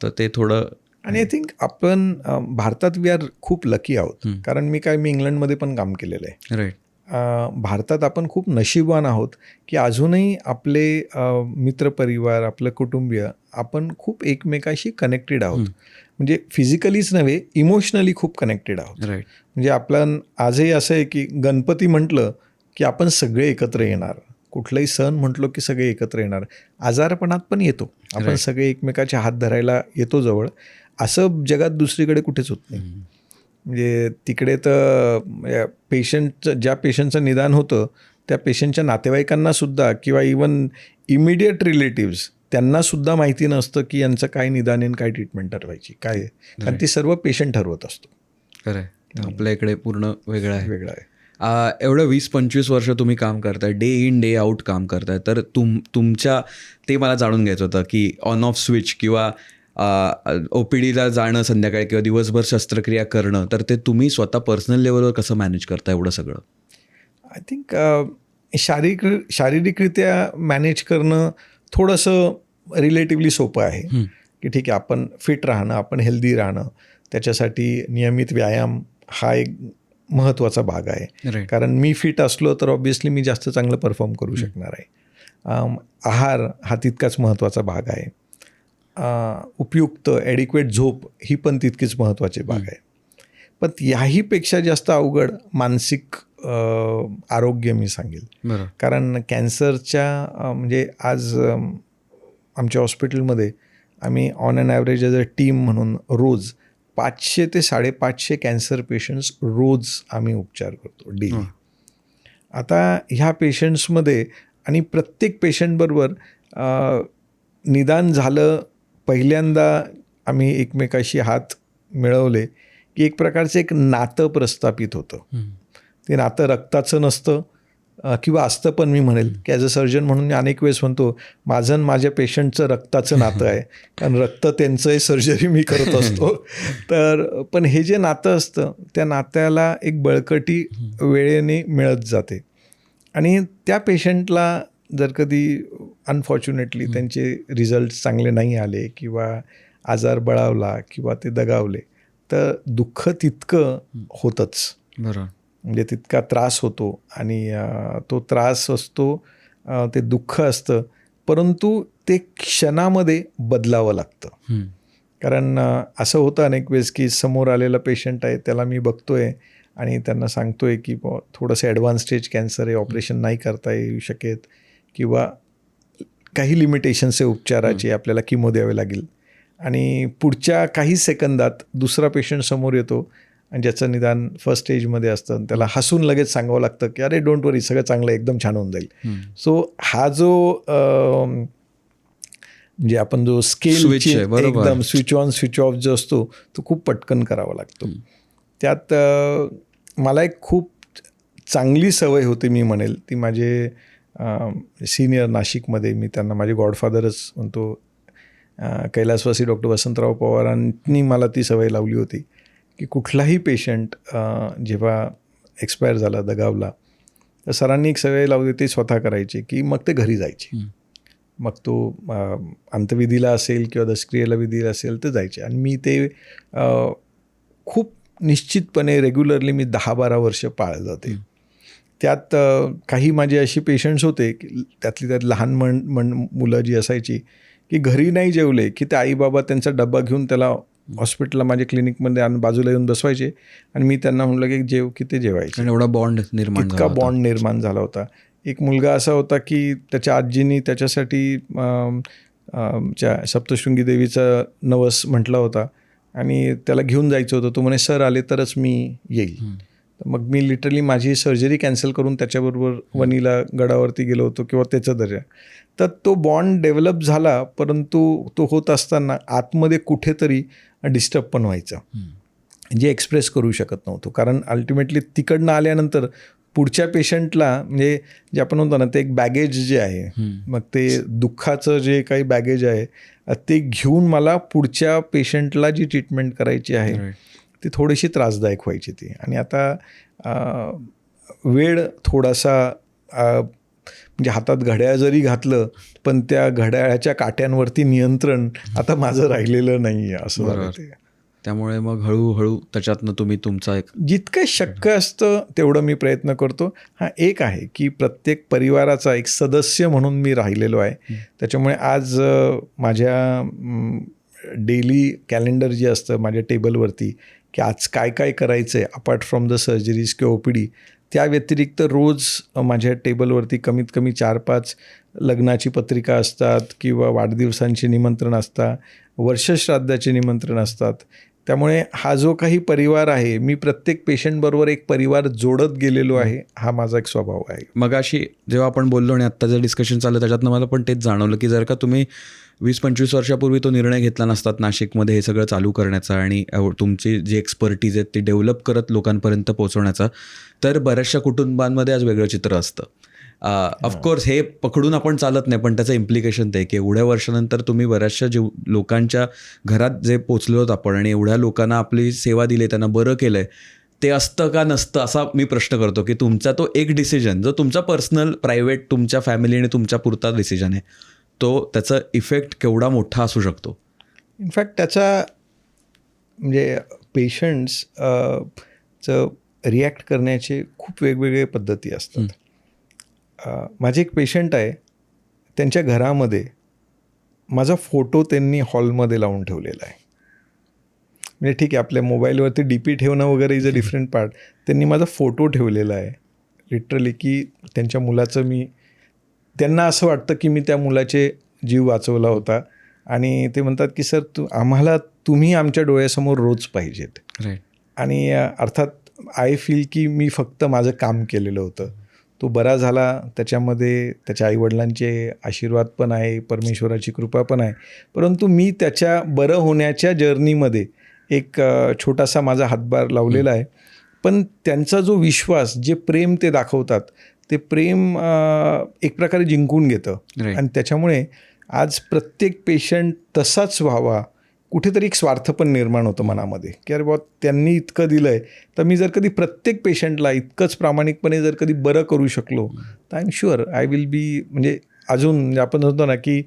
तर ते थोडं. आणि आय थिंक आपण भारतात वी आर खूप लकी आहोत. कारण मी इंग्लंडमध्ये पण काम केलेलं आहे. राईट. भारतात आपण खूप नशीबवान आहोत की अजूनही आपले मित्रपरिवार, आपलं कुटुंबीय, आपण खूप एकमेकाशी कनेक्टेड आहोत. म्हणजे फिजिकलीच नव्हे, इमोशनली खूप कनेक्टेड आहोत. राईट. म्हणजे आपलं आजही असं आहे की गणपती म्हटलं की आपण सगळे एकत्र येणार, कुठलाही सण म्हटलो की सगळे एकत्र येणार. आजारपणात पण येतो आपण सगळे एकमेकाचे हात धरायला येतो जवळ. असं जगात दुसरीकडे कुठेच होत नाही. म्हणजे तिकडे तर ज्या पेशंटचं निदान होतं त्या पेशंटच्या नातेवाईकांनासुद्धा किंवा इवन इमिडिएट रिलेटिव्स त्यांनासुद्धा माहिती नसतं की यांचं काय निदान आहे, काय ट्रीटमेंट ठरवायची काय आहे. कारण ती सर्व पेशंट ठरवत असतो. खरं आहे. आपल्या इकडे पूर्ण वेगळं आहे. एवढं 20-25 वर्ष तुम्ही काम करताय, डे इन डे आउट काम करताय, तर तुमच्या ते मला जाणून घ्यायचं होतं की ऑन ऑफ स्विच किंवा OPDला जाणं संध्याकाळी किंवा दिवसभर शस्त्रक्रिया करणं, तर ते तुम्ही स्वतः पर्सनल लेवलवर कसं मॅनेज करता एवढं सगळं? आय थिंक शारीरिकरित्या मॅनेज करणं थोडंसं रिलेटिव्हली सोपं आहे. की ठीक आहे, आपण फिट राहणं, आपण हेल्दी राहणं, त्याच्यासाठी नियमित व्यायाम हा एक महत्त्वाचा भाग आहे. कारण मी फिट असलो तर ऑब्व्हियसली मी जास्त चांगलं परफॉर्म करू शकणार आहे. आहार हा तितकाच महत्त्वाचा भाग आहे. उपयुक्त ॲडिक्वेट झोप ही पण तितकीच महत्त्वाची भाग आहे. पण याहीपेक्षा जास्त अवघड मानसिक आरोग्य मी सांगेल. कारण कॅन्सरच्या म्हणजे आज आमच्या हॉस्पिटलमध्ये आम्ही on an average as a team म्हणून रोज 500 ते 550 कॅन्सर पेशंट्स रोज आम्ही उपचार करतो डेली. आता ह्या पेशंट्समध्ये आणि प्रत्येक पेशंटबरोबर निदान झालं पहिल्यांदा आम्ही एकमेकाशी हात मिळवले की एक प्रकारचं एक नातं प्रस्थापित होतं. ते नातं रक्ताचं नसतं किंवा असतं, पण मी म्हणेल की ॲज अ सर्जन म्हणून मी अनेक वेळेस म्हणतो माझं आणि माझ्या पेशंटचं रक्ताचं नातं आहे. कारण रक्त त्यांचंही सर्जरी मी करत असतो. तर पण हे जे नातं असतं त्या नात्याला एक बळकटी वेळेने मिळत जाते. आणि त्या पेशंटला जर कधी अनफॉर्च्युनेटली त्यांचे रिझल्ट चांगले नाही आले किंवा आजार बळावला किंवा ते दगावले तर दुःख तितकं होतंच. बरोबर. म्हणजे तितका त्रास होतो आणि तो त्रास असतो, ते दुःख असतं, परंतु ते क्षणामध्ये बदलावं लागतं. कारण असं होतं अनेक वेळेस की समोर आलेला पेशंट आहे, त्याला मी बघतोय आणि त्यांना सांगतोय की थोडंसं ॲडव्हान्स स्टेज कॅन्सर आहे, ऑपरेशन नाही करता येऊ शकेत किंवा काही लिमिटेशन्स आहे उपचाराचे, आपल्याला किमो द्यावे लागेल. आणि पुढच्या काही सेकंदात दुसरा पेशंट समोर येतो आणि ज्याचं निदान फर्स्ट स्टेजमध्ये असतं, त्याला हसून लगेच सांगावं लागतं की अरे डोंट वरी, सगळं चांगलं एकदम छान होऊन जाईल. सो हा जो म्हणजे आपण जो स्केल एकदम स्विच ऑन स्विच ऑफ जो असतो तो खूप पटकन करावा लागतो. त्यात मला एक खूप चांगली सवय होती, मी म्हणेल ती माझे सिनियर नाशिकमध्ये, मी त्यांना माझे गॉडफादरच म्हणतो, कैलासवासी डॉक्टर वसंतराव पवारांनी मला ती सवय लावली होती की कुठलाही पेशंट जेव्हा एक्सपायर झाला, दगावला, तर सरांनी एक सवय लावली, ते स्वतः करायचे की मग ते घरी जायचे. मग तो अंत्यविधीला असेल किंवा दशक्रियेला विधीला असेल तर जायचे. आणि मी ते खूप निश्चितपणे रेग्युलरली मी 10-12 वर्ष पाळत जाते. त्यात काही माझे अशी पेशंट्स होते की त्यात लहान मुलं जी असायची की घरी नाही जेवले की ते आईबाबा त्यांचा डब्बा घेऊन त्याला हॉस्पिटलला माझ्या क्लिनिकमध्ये बाजूला येऊन बसवायचे आणि मी त्यांना म्हटलं की जेव, की ते जेवायचे. एवढा बॉन्ड निर्माण झाला होता. एक मुलगा असा होता की त्याच्या आजीनी त्याच्यासाठी सप्तशृंगी देवीचा नवस म्हटला होता आणि त्याला घेऊन जायचं होतं. तो म्हणे सर आले तरच मी येईल. तर मग मी लिटरली माझी सर्जरी कॅन्सल करून त्याच्याबरोबर वणीला गडावरती गेलो होतो किंवा त्याचं दर्जा. तर तो बॉन्ड डेव्हलप झाला, परंतु तो होत असताना आतमध्ये कुठेतरी डिस्टर्ब पण व्हायचा, जे एक्सप्रेस करू शकत नव्हतो. कारण अल्टिमेटली तिकडनं आल्यानंतर पुढच्या पेशंटला, म्हणजे जे आपण म्हणतो ना, ते एक बॅगेज जे आहे, मग ते दुःखाचं जे काही बॅगेज आहे ते घेऊन मला पुढच्या पेशंटला जी ट्रीटमेंट करायची आहे ती थोडीशी त्रासदायक व्हायची ती. आणि आता वेळ थोडासा म्हणजे हातात घड्याळ जरी घातलं पण त्या घड्याळाच्या काट्यांवरती नियंत्रण आता माझं राहिलेलं नाही आहे, असं झालं ते. त्यामुळे मग हळूहळू त्याच्यातनं तुम्ही तुमचा एक जितकं शक्य असतं तेवढं मी प्रयत्न करतो. हा एक आहे की प्रत्येक परिवाराचा एक सदस्य म्हणून मी राहिलेलो आहे. त्याच्यामुळे आज माझ्या डेली कॅलेंडर जे असतं माझ्या टेबलवरती की आज काय काय करायचं आहे अपार्ट फ्रॉम द सर्जरीज किंवा OPD, त्या व्यतिरिक्त रोज माझ्या टेबलवरती कमीत कमी 4-5 लग्नाची पत्रिका असतात किंवा वाढदिवसांची निमंत्रण असतात, वर्षश्राद्धाचे निमंत्रण असतात. त्यामुळे हा जो काही परिवार आहे, मी प्रत्येक पेशंटबरोबर एक परिवार जोडत गेलेलो आहे, हा माझा एक स्वभाव आहे. मग अशी जेव्हा आपण बोललो आणि आत्ता जे डिस्कशन चाललं त्याच्यातनं मला पण तेच जाणवलं की जर का तुम्ही 20-25 वर्षापूर्वी तो निर्णय घेतला नसतात नाशिकमध्ये हे सगळं चालू करण्याचा आणि तुमची जी एक्सपर्टीज आहेत ती डेव्हलप करत लोकांपर्यंत पोहोचवण्याचा, तर बऱ्याचशा कुटुंबांमध्ये आज वेगळं चित्र असतं. ऑफकोर्स हे पकडून आपण चालत नाही, पण त्याचं इम्प्लिकेशन ते की एवढ्या वर्षानंतर तुम्ही बऱ्याचशा लोकांच्या घरात जे पोचलोत आपण आणि एवढ्या लोकांना आपली सेवा दिली, त्यांना बरं केलं आहे, ते असतं का नसतं असा मी प्रश्न करतो की तुमचा तो एक डिसिजन जो तुमचा पर्सनल प्रायव्हेट तुमच्या फॅमिली आणि तुमच्या पुरता डिसिजन आहे, तो त्याचा इफेक्ट केवढा मोठा असू शकतो. इनफॅक्ट त्याचा म्हणजे पेशंट्स चं रिॲक्ट करण्याचे खूप वेगवेगळे पद्धती असतात. माझे एक पेशंट आहे, त्यांच्या घरामध्ये माझा फोटो त्यांनी हॉलमध्ये लावून ठेवलेला आहे. म्हणजे ठीक आहे, आपल्या मोबाईलवरती DP ठेवणं वगैरे इज अ डिफरंट पार्ट. त्यांनी माझा फोटो ठेवलेला आहे लिटरली की त्यांच्या मुलाचं त्यांना असं वाटतं की मी त्या मुलाचे जीव वाचवला होता आणि ते म्हणतात की सर तुम्ही आमच्या डोळ्यासमोर रोज पाहिजेत. आणि अर्थात आय फील की मी फक्त माझं काम केलेलं होतं. तो बरा झाला, त्याच्यामध्ये त्याच्या आईवडिलांचे आशीर्वाद पण आहे, परमेश्वराची कृपा पण आहे, परंतु मी त्याच्या बरं होण्याच्या जर्नीमध्ये एक छोटासा माझा हातभार लावलेला आहे. पण त्यांचा जो विश्वास, जे प्रेम ते दाखवतात, ते प्रेम एक प्रकारे जिंकून घेतं. आणि त्याच्यामुळे आज प्रत्येक पेशंट तसाच व्हावा, कुठेतरी एक स्वार्थ पण निर्माण होतं मनामध्ये की अरे बाबा त्यांनी इतकं दिलं आहे, तर मी जर कधी प्रत्येक पेशंटला इतकंच प्रामाणिकपणे जर कधी बरं करू शकलो तर I am sure I will बी. म्हणजे अजून आपण म्हणतो ना की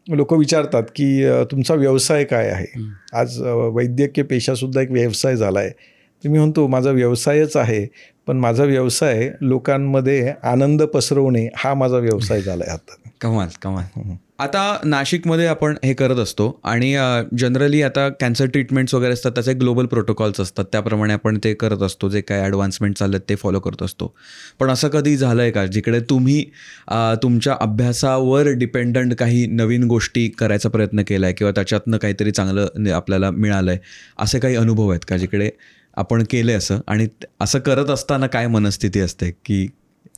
लोक विचारतात की तुमचा व्यवसाय काय आहे. आज वैद्यकीय पेशासुद्धा एक व्यवसाय झाला आहे. तर मी म्हणतो माझा व्यवसायच आहे, पण माझा व्यवसाय लोकांमध्ये आनंद पसरवणे हा माझा व्यवसाय झाला आहे आता. कमाल. आता नाशिकमध्ये आपण हे करत असतो आणि जनरली आता कॅन्सर ट्रीटमेंट्स वगैरे असतात, त्याचे ग्लोबल प्रोटोकॉल्स असतात, त्याप्रमाणे आपण ते करत असतो, जे काय ॲडव्हान्समेंट चाललेत ते फॉलो करत असतो. पण असं कधी झालं आहे का जिकडे तुम्ही तुमच्या अभ्यासावर डिपेंडंट काही नवीन गोष्टी करायचा प्रयत्न केला आहे किंवा त्याच्यातनं काहीतरी चांगलं आपल्याला मिळालं आहे, असे काही अनुभव आहेत का जिकडे आपण केलं आहे असं, आणि असं करत असताना काय मनस्थिती असते की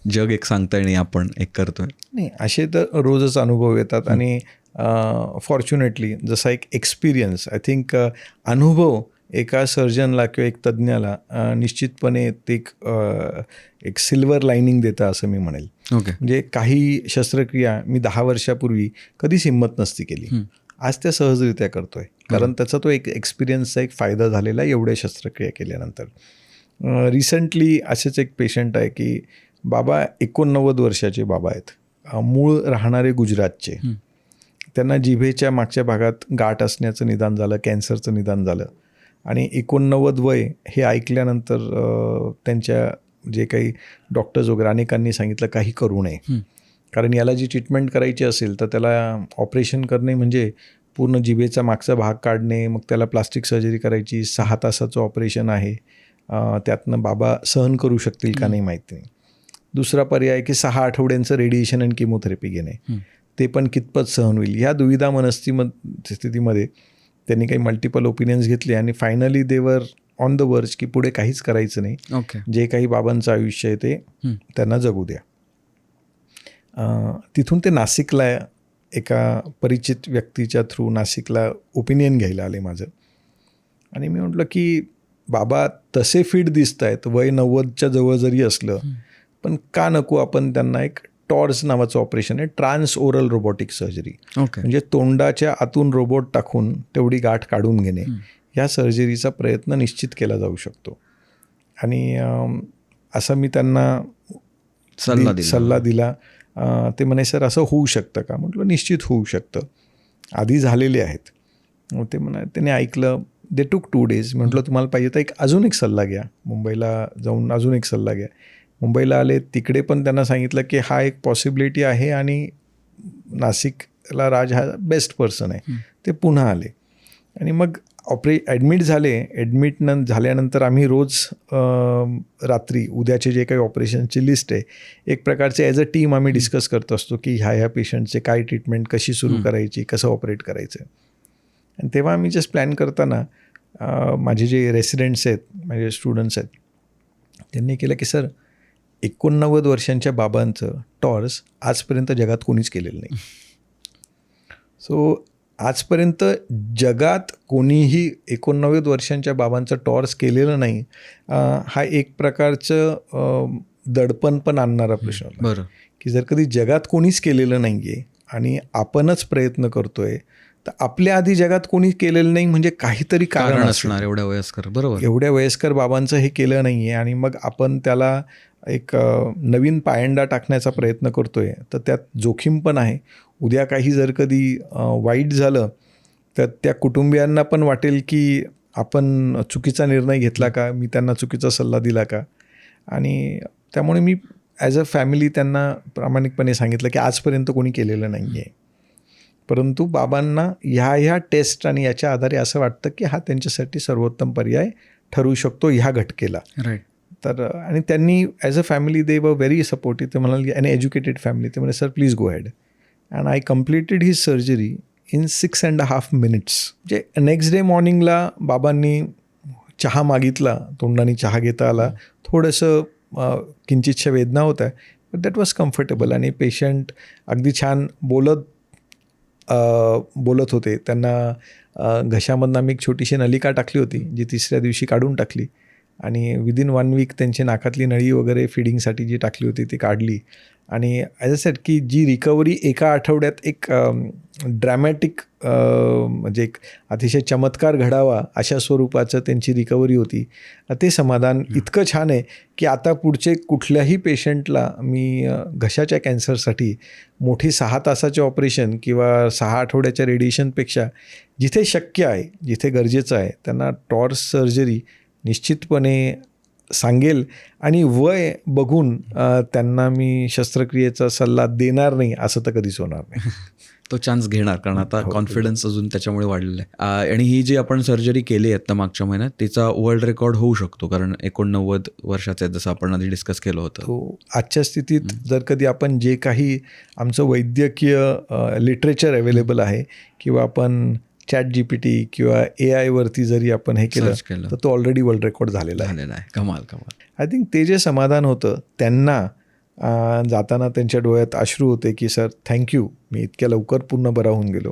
जग एक सांगतंय आणि आपण एक करतोय? नाही, असे तर रोजच अनुभव येतात आणि फॉर्च्युनेटली जसा एक एक्सपिरियन्स आय थिंक अनुभव एका सर्जनला किंवा एक तज्ज्ञाला निश्चितपणे ते एक सिल्वर लाईनिंग देतं असं मी म्हणेल. ओके. म्हणजे काही शस्त्रक्रिया मी 10 वर्षापूर्वी कधीच हिंमत नसती केली, आज त्या सहजरित्या करतोय, कारण त्याचा तो एक एक्सपिरियन्सचा एक फायदा झालेला आहे एवढ्या शस्त्रक्रिया केल्यानंतर. रिसेंटली असेच एक पेशंट आहे की बाबा 89 वर्षाचे बाबा आहेत, मूळ राहणारे गुजरातचे. त्यांना जिभेच्या मागच्या भागात गाठ असण्याचं निदान झालं, कॅन्सरचं निदान झालं आणि 89 वय हे ऐकल्यानंतर त्यांच्या जे काही डॉक्टर्स वगैरे अनेकांनी सांगितलं काही करू नये, कारण याला जी ट्रीटमेंट करायची असेल तर त्याला ऑपरेशन करणे म्हणजे पूर्ण जिभेचा मागचा भाग काढणे, मग त्याला प्लास्टिक सर्जरी करायची, 6 तासाचं ऑपरेशन आहे. त्यातनं बाबा सहन करू शकतील का नाही माहिती नाही. दुसरा पर्याय की 6 आठवड्यांचं रेडिएशन आणि किमोथेरपी घेणे, ते पण कितपत सहन होईल. ह्या दुविधा स्थितीमध्ये त्यांनी काही मल्टिपल ओपिनियन्स घेतले आणि फायनली देवर ऑन द वर्ज की पुढे काहीच करायचं नाही. ओके. जे काही बाबांचं आयुष्य आहे ते त्यांना जगू द्या. तिथून ते नाशिकला एका परिचित व्यक्तीच्या थ्रू नाशिकला ओपिनियन घ्यायला आले माझं, आणि मी म्हटलं की बाबा तसे फिट दिसत आहेत, वय 90च्या जवळ जरी असलं, पण का नको आपण त्यांना एक टॉर्स नावाचं ऑपरेशन आहे, trans oral robotic surgery. Okay. म्हणजे तोंडाच्या आतून रोबोट टाकून तेवढी गाठ काढून घेणे, ह्या सर्जरीचा प्रयत्न निश्चित केला जाऊ शकतो. आणि असं मी त्यांना सल्ला दिला. ते म्हणे सर असं होऊ शकतं का? म्हटलं निश्चित होऊ शकतं, आधी झालेले आहेत. ते त्याने ऐकलं. दे टूक 2 days. म्हटलं तुम्हाला पाहिजे तर अजून एक सल्ला घ्या, मुंबईला जाऊन अजून एक सल्ला घ्या. मुंबईला आले, तिकडे पण त्यांना सांगितलं की हा एक पॉसिबिलिटी आहे आणि नाशिकला राज हा बेस्ट पर्सन आहे. ते पुन्हा आले आणि मग ॲडमिट झाले. झाल्यानंतर आम्ही रोज रात्री उद्याचे जे काही ऑपरेशनची लिस्ट आहे, एक प्रकारचे ॲज अ टीम आम्ही डिस्कस करत असतो की ह्या पेशंटचे काय ट्रीटमेंट कशी सुरू करायची, कसं ऑपरेट करायचं. आणि तेव्हा आम्ही जस्ट प्लॅन करताना माझे जे रेसिडेंट्स आहेत, माझे स्टुडंट्स आहेत, त्यांनी केलं की सर 89 वर्षांच्या बाबांचं टॉर्स आजपर्यंत जगात कोणीच केलेलं नाही. सो आजपर्यंत जगात कोणीही 89 वर्षांच्या बाबांचं टॉर्स केलेलं नाही. हा एक प्रकारचं दडपण पण आणणारा प्रश्न होता. बरं. की जर कधी जगात कोणीच केलेलं नाही आहे आणि आपणच प्रयत्न करतोय, तर आपल्या आधी जगात कोणी केलेलं नाही म्हणजे काहीतरी कारण असणार. एवढ्या वयस्कर, बरोबर, एवढ्या वयस्कर बाबांचं हे केलं नाही आहे आणि मग आपण त्याला एक नवीन पायंडा टाकण्याचा प्रयत्न करतोय, तर त्यात जोखीम पण आहे. उद्या काही जर कधी वाईट झालं तर त्या कुटुंबियांना पण वाटेल की आपण चुकीचा निर्णय घेतला का, मी त्यांना चुकीचा सल्ला दिला का. आणि त्यामुळे मी ॲज अ फॅमिली त्यांना प्रामाणिकपणे सांगितलं की आजपर्यंत कोणी केलेलं नाही आहे, परंतु बाबांना ह्या टेस्ट आणि याच्या आधारे असं वाटतं की हा त्यांच्यासाठी सर्वोत्तम पर्याय ठरू शकतो ह्या घटकेला. राईट. तर आणि त्यांनी ॲज अ फॅमिली दे वर व्हेरी सपोर्टिव्ह. ते म्हणाले आणि एज्युकेटेड फॅमिली. ते म्हणे sir please go had. And I completed he surgery in 6.5 minutes. म्हणजे नेक्स्ट डे मॉर्निंगला बाबांनी चहा मागितला, तोंडाने चहा घेता आला, थोडंसं किंचितशा वेदना होत्या, बट दॅट वॉज कम्फर्टेबल. आणि पेशंट अगदी छान बोलत होते. त्यांना घशामधनं आम्ही एक छोटीशी नलिका टाकली होती, जी 3ऱ्या दिवशी काढून टाकली आणि विदिन 1 week त्यांची नाकातली नळी वगैरे फिडिंगसाठी जी टाकली होती ती काढली. आणि ॲज अ सेट की जी रिकव्हरी एका आठवड्यात एक ड्रॅमॅटिक म्हणजे एक अतिशय चमत्कार घडावा अशा स्वरूपाचं त्यांची रिकव्हरी होती. ते समाधान इतकं छान आहे की आता पुढचे कुठल्याही पेशंटला मी घशाच्या कॅन्सरसाठी मोठी 6 तासाचे ऑपरेशन किंवा 6 आठवड्याच्या रेडिएशनपेक्षा जिथे शक्य आहे, जिथे गरजेचं आहे, त्यांना टॉर्स सर्जरी निश्चितपणे सांगेल आणि वय बघून त्यांना मी शस्त्रक्रियेचा सल्ला देणार नाही असं तर कधीच होणार नाही. तो चान्स घेणार, कारण आता कॉन्फिडन्स अजून त्याच्यामुळे वाढलेला आहे. आणि ही जी आपण सर्जरी केली आहे आता मागच्या महिन्यात, तिचा वर्ल्ड रेकॉर्ड होऊ शकतो, कारण 89 वर्षाचे आहेत, जसं आपण आधी डिस्कस केलं होतं. तो आजच्या स्थितीत जर कधी आपण जे काही आमचं वैद्यकीय लिटरेचर अवेलेबल आहे किंवा आपण ChatGPT किंवा AI वरती जरी आपण हे केलं तर तो ऑलरेडी वर्ल्ड रेकॉर्ड झालेला आहे. कमाल. आय थिंक ते जे समाधान होतं त्यांना, जाताना त्यांच्या डोळ्यात अश्रू होते की सर थँक्यू, मी इतक्या लवकर पूर्ण बरा होऊन गेलो.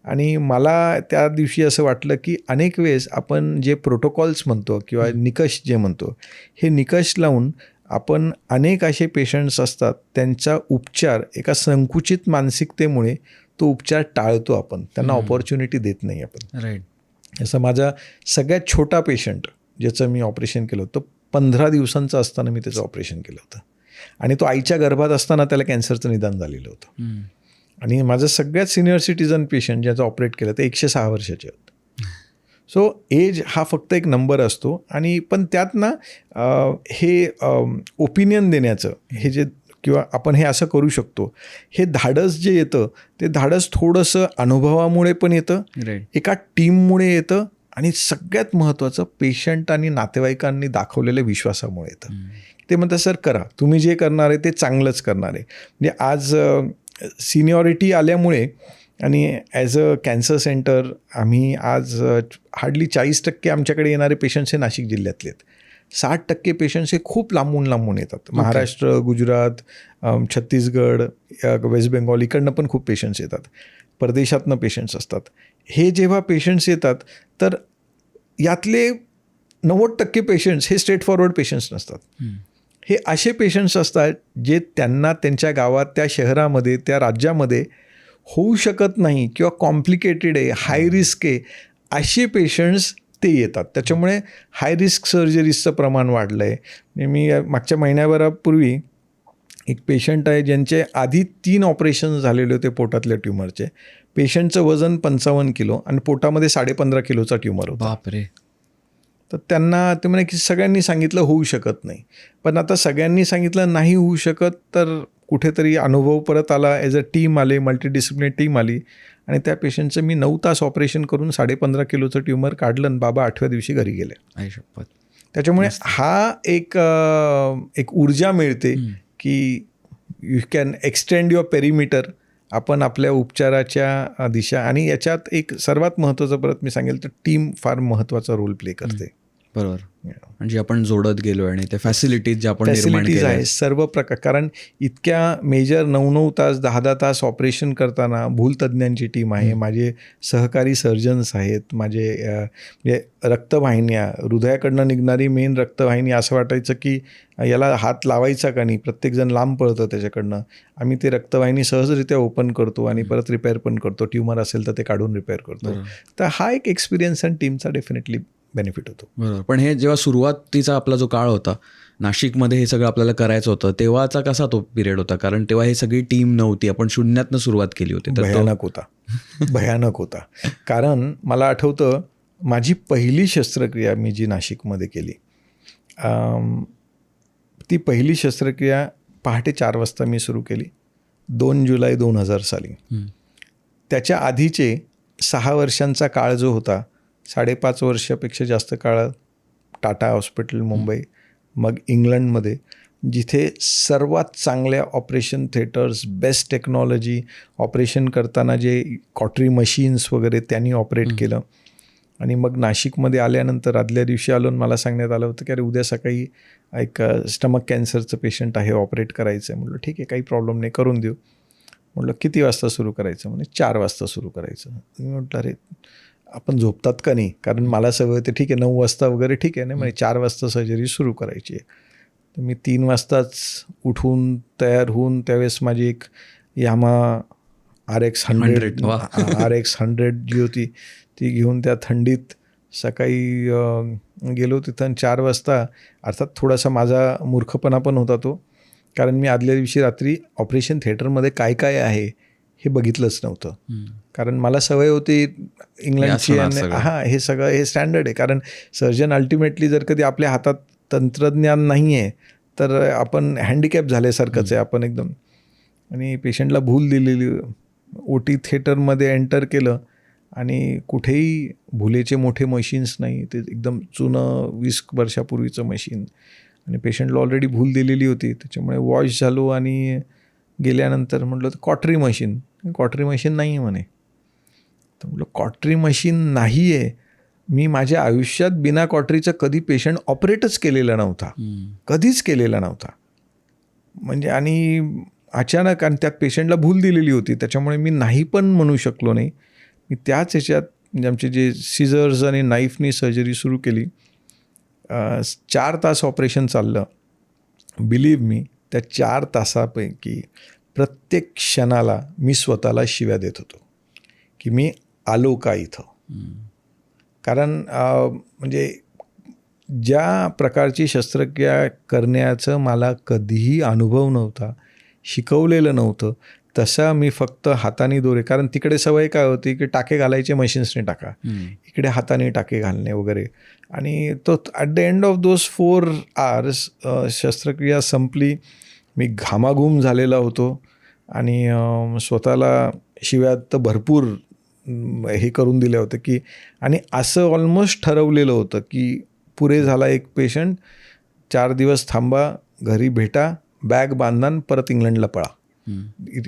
आणि मला त्या दिवशी असं वाटलं की अनेक वेळेस आपण जे प्रोटोकॉल्स म्हणतो किंवा निकष जे म्हणतो, हे निकष लावून आपण अनेक असे पेशंट्स असतात त्यांचा उपचार एका संकुचित मानसिकतेमुळे तो उपचार टाळतो, आपण त्यांना ऑपॉर्च्युनिटी देत नाही आपण. राईट. जसं माझा सगळ्यात छोटा पेशंट ज्याचं मी ऑपरेशन केलं होतं, 15 दिवसांचं असताना मी त्याचं ऑपरेशन केलं होतं आणि तो आईच्या गर्भात असताना त्याला कॅन्सरचं निदान झालेलं होतं. आणि माझं सगळ्यात सिनियर सिटीजन पेशंट ज्याचं ऑपरेट केलं ते 106 वर्षाचे होतं. सो एज हा फक्त एक नंबर असतो. आणि पण त्यात ना हे ओपिनियन देण्याचं हे जे किंवा आपण हे असं करू शकतो, हे धाडस जे येतं ते धाडस थोडंसं अनुभवामुळे पण येतं, एका टीममुळे येतं आणि सगळ्यात महत्त्वाचं पेशंट आणि नातेवाईकांनी दाखवलेल्या विश्वासामुळे येतं. ते म्हणतात सर करा, तुम्ही जे करणार आहे ते चांगलंच करणार आहे. म्हणजे आज सिनियॉरिटी आल्यामुळे आणि ॲज अ कॅन्सर सेंटर आम्ही आज हार्डली 40% आमच्याकडे येणारे पेशंट्स हे नाशिक जिल्ह्यातले आहेत. 60% पेशंट्स हे खूप लांबून येतात. महाराष्ट्र, गुजरात, छत्तीसगड, वेस्ट बेंगॉल इकडनं पण खूप पेशंट्स येतात. परदेशातनं पेशंट्स असतात. हे जेव्हा पेशंट्स येतात तर यातले 90% पेशंट्स हे स्ट्रेट फॉरवर्ड पेशंट्स नसतात. हे असे पेशंट्स असतात जे त्यांना त्यांच्या गावात, त्या शहरामध्ये, त्या राज्यामध्ये होऊ शकत नाही किंवा कॉम्प्लिकेटेड आहे, हाय रिस्क आहे, असे पेशंट्स ते येतात. त्याच्यामुळे हाय रिस्क सर्जरीजचं प्रमाण वाढलं आहे. मी मागच्या महिन्याभरापूर्वी एक पेशंट आहे ज्यांचे आधी 3 ऑपरेशन झालेले होते पोटातल्या ट्युमरचे. पेशंटचं वजन 55 किलो आणि पोटामध्ये 15.5 किलोचा ट्युमर होता. बापरे. तर त्यांना ते म्हणे की सगळ्यांनी सांगितलं होऊ शकत नाही, पण आता सगळ्यांनी सांगितलं नाही होऊ शकत तर कुठेतरी अनुभव परत आला, ॲज अ टीम आले, मल्टीडिसिप्लिनरी टीम आली आणि त्या पेशंटचं मी 9 तास ऑपरेशन करून 15.5 किलोचं ट्युमर काढलं आणि बाबा 8व्या दिवशी घरी गेले. त्याच्यामुळे हा एक ऊर्जा मिळते की you can extend your perimeter. आपण आपल्या उपचाराच्या दिशा, आणि याच्यात एक सर्वात महत्त्वाचं परत मी सांगेल तर टीम फार महत्त्वाचा रोल प्ले करते. बरोबर. म्हणजे आपण जोडत गेलो आणि त्या फॅसिलिटीज ज्या आपण निर्माण केल्या आहे सर्व प्रकार. कारण इतक्या मेजर 9 तास 10 तास ऑपरेशन करताना भूलतज्ञांची टीम आहे, माझे सहकारी सर्जन्स आहेत, माझे म्हणजे रक्तवाहिन्या, हृदयाकडनं निघणारी मेन रक्तवाहिनी असं वाटायचं की याला हात लावायचा का नाही, प्रत्येकजण लांब पळतं त्याच्याकडनं. आम्ही ते रक्तवाहिनी सहजरित्या ओपन करतो आणि परत रिपेअर पण करतो. ट्युमर असेल तर ते काढून रिपेअर करतो. तर हा एक एक्सपिरियन्स आणि टीमचा डेफिनेटली बेनिफिट होतो. बरोबर. पण हे जेव्हा सुरुवातीचा आपला जो काळ होता नाशिकमध्ये, हे सगळं आपल्याला करायचं होतं, तेव्हाचा कसा तो पिरियड होता? कारण तेव्हा ही सगळी टीम नव्हती, आपण शून्यातनं सुरुवात केली होती. भयानक होता. कारण मला आठवतं माझी पहिली शस्त्रक्रिया मी जी नाशिकमध्ये केली, ती पहिली शस्त्रक्रिया पहाटे 4 वाजता मी सुरू केली, 2 जुलै 2000 साली. त्याच्या आधीचे 6 वर्षांचा काळ जो होता, 5.5 वर्षापेक्षा जास्त काळ टाटा हॉस्पिटल मुंबई, मग इंग्लंडमध्ये, जिथे सर्वात चांगल्या operation theatres, best technology, operation करताना जे कॉटरी मशीन्स वगैरे त्यांनी ऑपरेट केलं. आणि मग नाशिकमध्ये आल्यानंतर आदल्या दिवशी आलो आणि मला सांगण्यात आलं होतं की अरे उद्या सकाळी एक स्टमक कॅन्सरचं पेशंट आहे, ऑपरेट करायचं आहे. म्हटलं ठीक आहे, काही प्रॉब्लेम नाही, करून देऊ. म्हटलं किती वाजता सुरू करायचं? म्हणजे 4 वाजता सुरू करायचं. मी म्हटलं अरे आपण झोपतात का नाही, कारण मला सवय होते ठीक आहे 9 वाजता वगैरे ठीक आहे, नाही म्हणजे 4 वाजता सर्जरी सुरू करायची आहे. तर मी 3 वाजताच उठून तयार होऊन, त्यावेळेस माझी एक यामा RX 100 जी होती ती घेऊन त्या थंडीत सकाळी गेलो तिथं. 4 वाजता, अर्थात थोडासा माझा मूर्खपणा पण होता तो, कारण मी आदल्या दिवशी रात्री ऑपरेशन थिएटरमध्ये काय काय आहे हे बघितलंच नव्हतं. कारण मला सवय होती इंग्लंडची हे सगळं हे स्टँडर्ड आहे. कारण सर्जन अल्टिमेटली जर कधी आपल्या हातात तंत्रज्ञान नाही आहे तर आपण हँडिकॅप झाल्यासारखंच आहे आपण एकदम. आणि पेशंटला भूल दिलेली, OT थिएटरमध्ये एंटर केलं आणि कुठेही भुलेचे मोठे मशीन्स नाही, ते एकदम जुनं 20 वर्षापूर्वीचं मशीन आणि पेशंटला ऑलरेडी भूल दिलेली होती. त्याच्यामुळे वॉश झालो आणि गेल्यानंतर म्हटलं तर कॉटरी मशीन नाही आहे म्हणे. तर म्हटलं कॉटरी मशीन नाही आहे, मी माझ्या आयुष्यात बिना कॉटरीचं कधी पेशंट ऑपरेटच केलेला नव्हता, कधीच केलेला नव्हता. म्हणजे आणि अचानक आणि त्यात पेशंटला भूल दिलेली होती, त्याच्यामुळे मी नाही पण म्हणू शकलो नाही. मी त्याच ह्याच्यात म्हणजे आमचे जे सिझर्स आणि नाईफनी सर्जरी सुरू केली. 4 तास ऑपरेशन चाललं. बिलीव्ह मी, त्या 4 तासापैकी प्रत्येक क्षणाला मी स्वतःला शिव्या देत होतो की मी आलो का इथं. कारण म्हणजे ज्या प्रकारची शस्त्रक्रिया करण्याचं मला कधीही अनुभव नव्हता, शिकवलेलं नव्हतं, तसा मी फक्त हाताने दोरे, कारण तिकडे सवय काय होती की टाके घालायचे मशीन्सने टाका, इकडे हाताने टाके घालणे वगैरे. आणि तो at the end of those 4 hours शस्त्रक्रिया संपली. मी घामाघूम झालेला होतो आणि स्वतःला शिव्यात तर भरपूर हे करून दिलं होतं की, आणि असं ऑलमोस्ट ठरवलेलं होतं की पुरे झाला एक पेशंट, 4 दिवस थांबा, घरी भेटा, बॅग बांधा, परत इंग्लंडला पळा,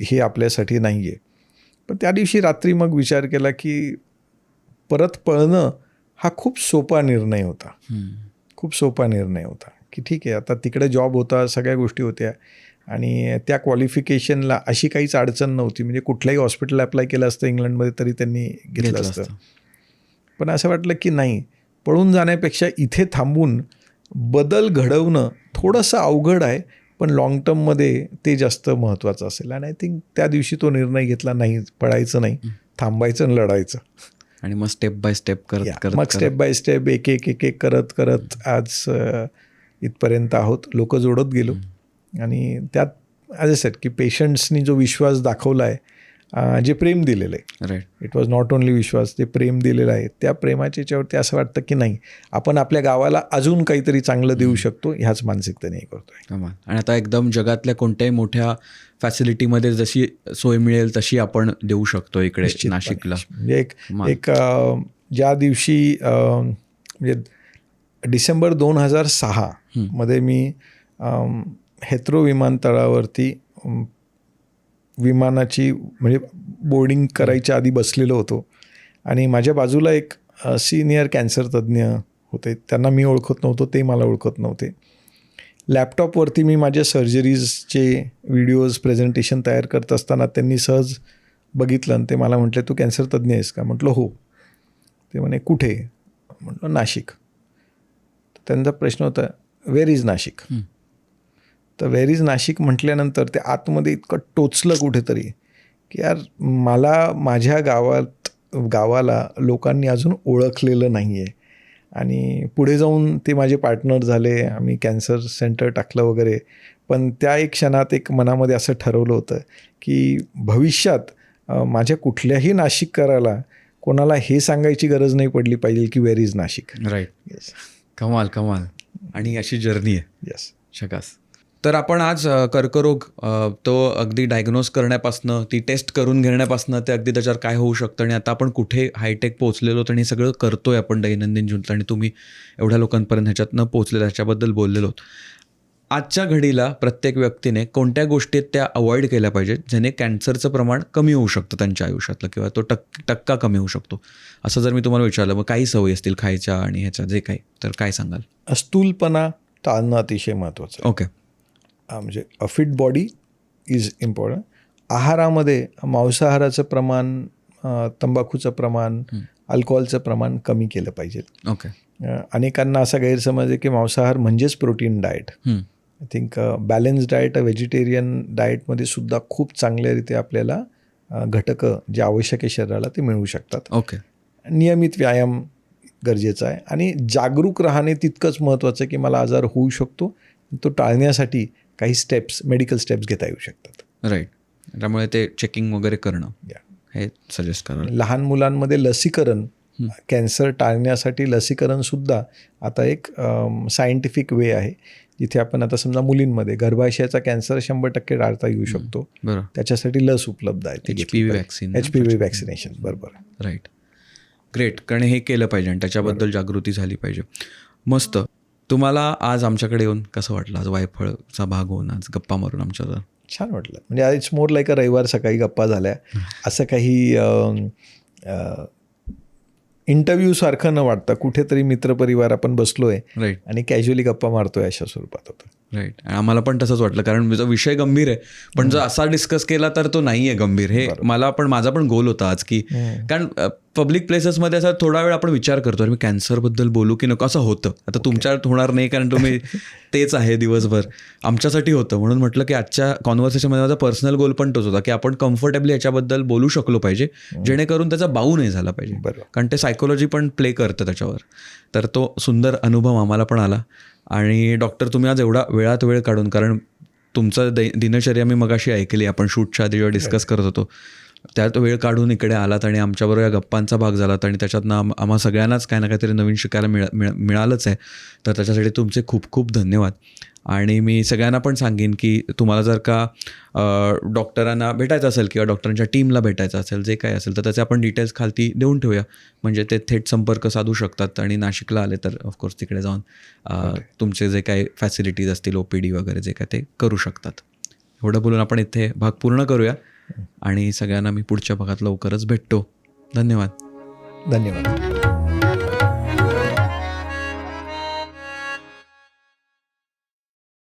हे आपल्यासाठी नाही आहे. पण त्या दिवशी रात्री मग विचार केला की परत पळणं हा खूप सोपा निर्णय होता, खूप सोपा निर्णय होता की ठीक आहे, आता तिकडे जॉब होता, सगळ्या गोष्टी होत्या आणि त्या क्वालिफिकेशनला अशी काहीच अडचण नव्हती. म्हणजे कुठल्याही हॉस्पिटल अप्लाय केलं असतं इंग्लंडमध्ये तरी त्यांनी घेतलं असतं. पण असं वाटलं की नाही, पळून जाण्यापेक्षा इथे थांबून बदल घडवणं थोडंसं अवघड आहे, पण लाँग टर्ममध्ये ते जास्त महत्त्वाचं असेल. आणि आय थिंक त्या दिवशी तो निर्णय घेतला, नाही पळायचं नाही, थांबायचं आणि लढायचं. आणि मग step by step step by step एक एक करत आज इथपर्यंत आहोत. लोक जोडत गेलो आणि त्यात ॲज अ सेट की पेशंट्सनी जो विश्वास दाखवला आहे, जे प्रेम दिलेलं आहे, right, it was not only विश्वास, जे प्रेम दिलेलं आहे, त्या प्रेमाच्या याच्यावरती असं वाटतं की नाही, आपण आपल्या गावाला अजून काहीतरी चांगलं देऊ शकतो, ह्याच मानसिकतेने हे करतोय. आणि आता एकदम जगातल्या कोणत्याही मोठ्या फॅसिलिटीमध्ये जशी सोय मिळेल तशी आपण देऊ शकतो इकडे नाशिकला. म्हणजे एक ज्या दिवशी म्हणजे डिसेंबर 2006 मध्ये मी हेथ्रो विमानतळावरती विमानाची म्हणजे बोर्डिंग करायच्या आधी बसलेलो होतो आणि माझ्या बाजूला एक सिनियर कॅन्सर तज्ज्ञ होते. त्यांना मी ओळखत नव्हतो, ते मला ओळखत नव्हते. लॅपटॉपवरती मी माझ्या सर्जरीजचे व्हिडिओज प्रेझेंटेशन तयार करत असताना त्यांनी सहज बघितलं आणि ते मला म्हटले, तू कॅन्सर तज्ज्ञ आहेस का? म्हटलं हो. ते म्हणे कुठे? म्हटलं नाशिक. त्यांचा प्रश्न होता, वेअर इज नाशिक? तर वेअर इज नाशिक म्हटल्यानंतर ते आतमध्ये इतकं टोचलं कुठेतरी की यार, मला माझ्या गावाला लोकांनी अजून ओळखलेलं नाही आहे. आणि पुढे जाऊन ते माझे पार्टनर झाले, आम्ही कॅन्सर सेंटर टाकलं वगैरे. पण त्या एक क्षणात एक मनामध्ये असं ठरवलं होतं की भविष्यात माझ्या कुठल्याही नाशिककराला कोणाला हे सांगायची गरज नाही पडली पाहिजे की where is Nashik. Right. Yes. कमाल. आणि अशी जर्नी आहे. येस. शकास. तर आपण आज कर्करोग तो अगदी डायग्नोज करण्यापासनं, ती टेस्ट करून घेण्यापासनं ते अगदी त्याच्यावर काय होऊ शकतं आणि आता आपण कुठे हायटेक पोहोचलेलो आणि हे सगळं करतोय आपण दैनंदिन जीवनात आणि तुम्ही एवढ्या लोकांपर्यंत ह्याच्यातनं पोहोचलेलं ह्याच्याबद्दल बोललेलो. आजच्या घडीला प्रत्येक व्यक्तीने कोणत्या गोष्टी त्या अवॉइड केल्या पाहिजेत ज्याने कॅन्सरचं प्रमाण कमी होऊ शकतं त्यांच्या आयुष्यातलं किंवा तो टक्का कमी होऊ शकतो, असं जर मी तुम्हाला विचारलं, मग काही सवयी असतील खायच्या आणि ह्याच्या जे काही, तर काय सांगाल? स्थूलपणा टाळणं अतिशय महत्त्वाचं. ओके. म्हणजे अ फिट बॉडी इज इम्पॉर्टंट. आहारामध्ये मांसाहाराचं प्रमाण, तंबाखूचं प्रमाण, अल्कोहोलचं प्रमाण कमी केलं पाहिजे. ओके. अनेकांना असा गैरसमज आहे की मांसाहार म्हणजेच protein diet. I think balance diet, vegetarian डाएटमध्ये सुद्धा खूप चांगल्यारीत्या आपल्याला घटकं जे आवश्यक आहे शरीराला ते मिळू शकतात. ओके. नियमित व्यायाम गरजेचा आहे आणि जागरूक राहणे तितकंच महत्त्वाचं की मला आजार होऊ शकतो, तो टाळण्यासाठी काही स्टेप्स, मेडिकल स्टेप्स घेता येऊ शकतात. राईट. त्यामुळे ते चेकिंग वगैरे करणं या. हे सजेस्ट करा. लहान मुलांमध्ये लसीकरण, कॅन्सर टाळण्यासाठी लसीकरणसुद्धा आता एक सायंटिफिक वे आहे, जिथे आपण आता समजा मुलींमध्ये गर्भाशयाचा कॅन्सर 100% टाळता येऊ शकतो. बरं. त्याच्यासाठी लस उपलब्ध आहे. HPV vaccine. HPV vaccination. बरोबर. राईट. ग्रेट. कारण हे केलं पाहिजे आणि त्याच्याबद्दल जागृती झाली पाहिजे. मस्त. तुम्हाला आज आमच्याकडे येऊन कसं वाटलं? आज वायफळचा भाग होऊन आज गप्पा मारून आमच्यावर छान वाटलं. म्हणजे इट्स मोर लाईक अ रविवार सकाळी गप्पा झाल्या. असं काही इंटरव्ह्यू सारखं न वाटतं, कुठेतरी मित्रपरिवार आपण बसलोय राईट आणि कॅज्युअली गप्पा मारतोय अशा स्वरूपात होतं. राईट. आम्हाला पण तसंच वाटलं, कारण विषय गंभीर आहे, पण जर असा डिस्कस केला तर तो नाही आहे गंभीर. हे माझा पण गोल होता आज, की कारण पब्लिक प्लेसेसमध्ये असा थोडा वेळ आपण विचार करतो, मी कॅन्सरबद्दल बोलू की नको, असं होतं. आता तुमच्यात होणार नाही, कारण तुम्ही तेच आहे दिवसभर. आमच्यासाठी होतं, म्हणून म्हटलं की आजच्या कॉन्व्हर्सेशनमध्ये माझा पर्सनल गोल पण तोच होता, की आपण कम्फर्टेबली याच्याबद्दल बोलू शकलो पाहिजे, जेणेकरून त्याचा बाऊ नाही झाला पाहिजे. कारण ते सायकोलॉजी पण प्ले करतं त्याच्यावर. तर तो सुंदर अनुभव आम्हाला पण आला. आणि डॉक्टर, तुम्ही आज एवढा वेळात वेळ काढून, कारण तुमचं दिनचर्या मी मगाशी ऐकली, आपण शूटच्या आधी जेव्हा डिस्कस करत होतो, त्यात वेळ काढून इकडे आलात आणि आमच्याबरोबर या गप्पांचा भाग झालात, आणि त्याच्यातनं आम्हा सगळ्यांनाच काही ना काहीतरी नवीन शिकायला मिळालंच आहे. तर त्याच्यासाठी तुमचे खूप खूप धन्यवाद. आणि मी सगळ्यांना पण सांगेन की तुम्हाला जर का डॉक्टरांना भेटायचं असेल किंवा डॉक्टरांच्या टीमला भेटायचं असेल, जे काही असेल, तर त्याचे आपण डिटेल्स खालती देऊन ठेवूया, म्हणजे ते थेट संपर्क साधू शकतात. आणि नाशिकला आले तर ऑफकोर्स तिकडे जाऊन तुमचे जे काही फॅसिलिटीज असतील, OPD वगैरे जे काय, ते करू शकतात. एवढं बोलून आपण इथे भाग पूर्ण करूया आणि सगळ्यांना मी पुढच्या भागात लवकरच भेटतो. धन्यवाद.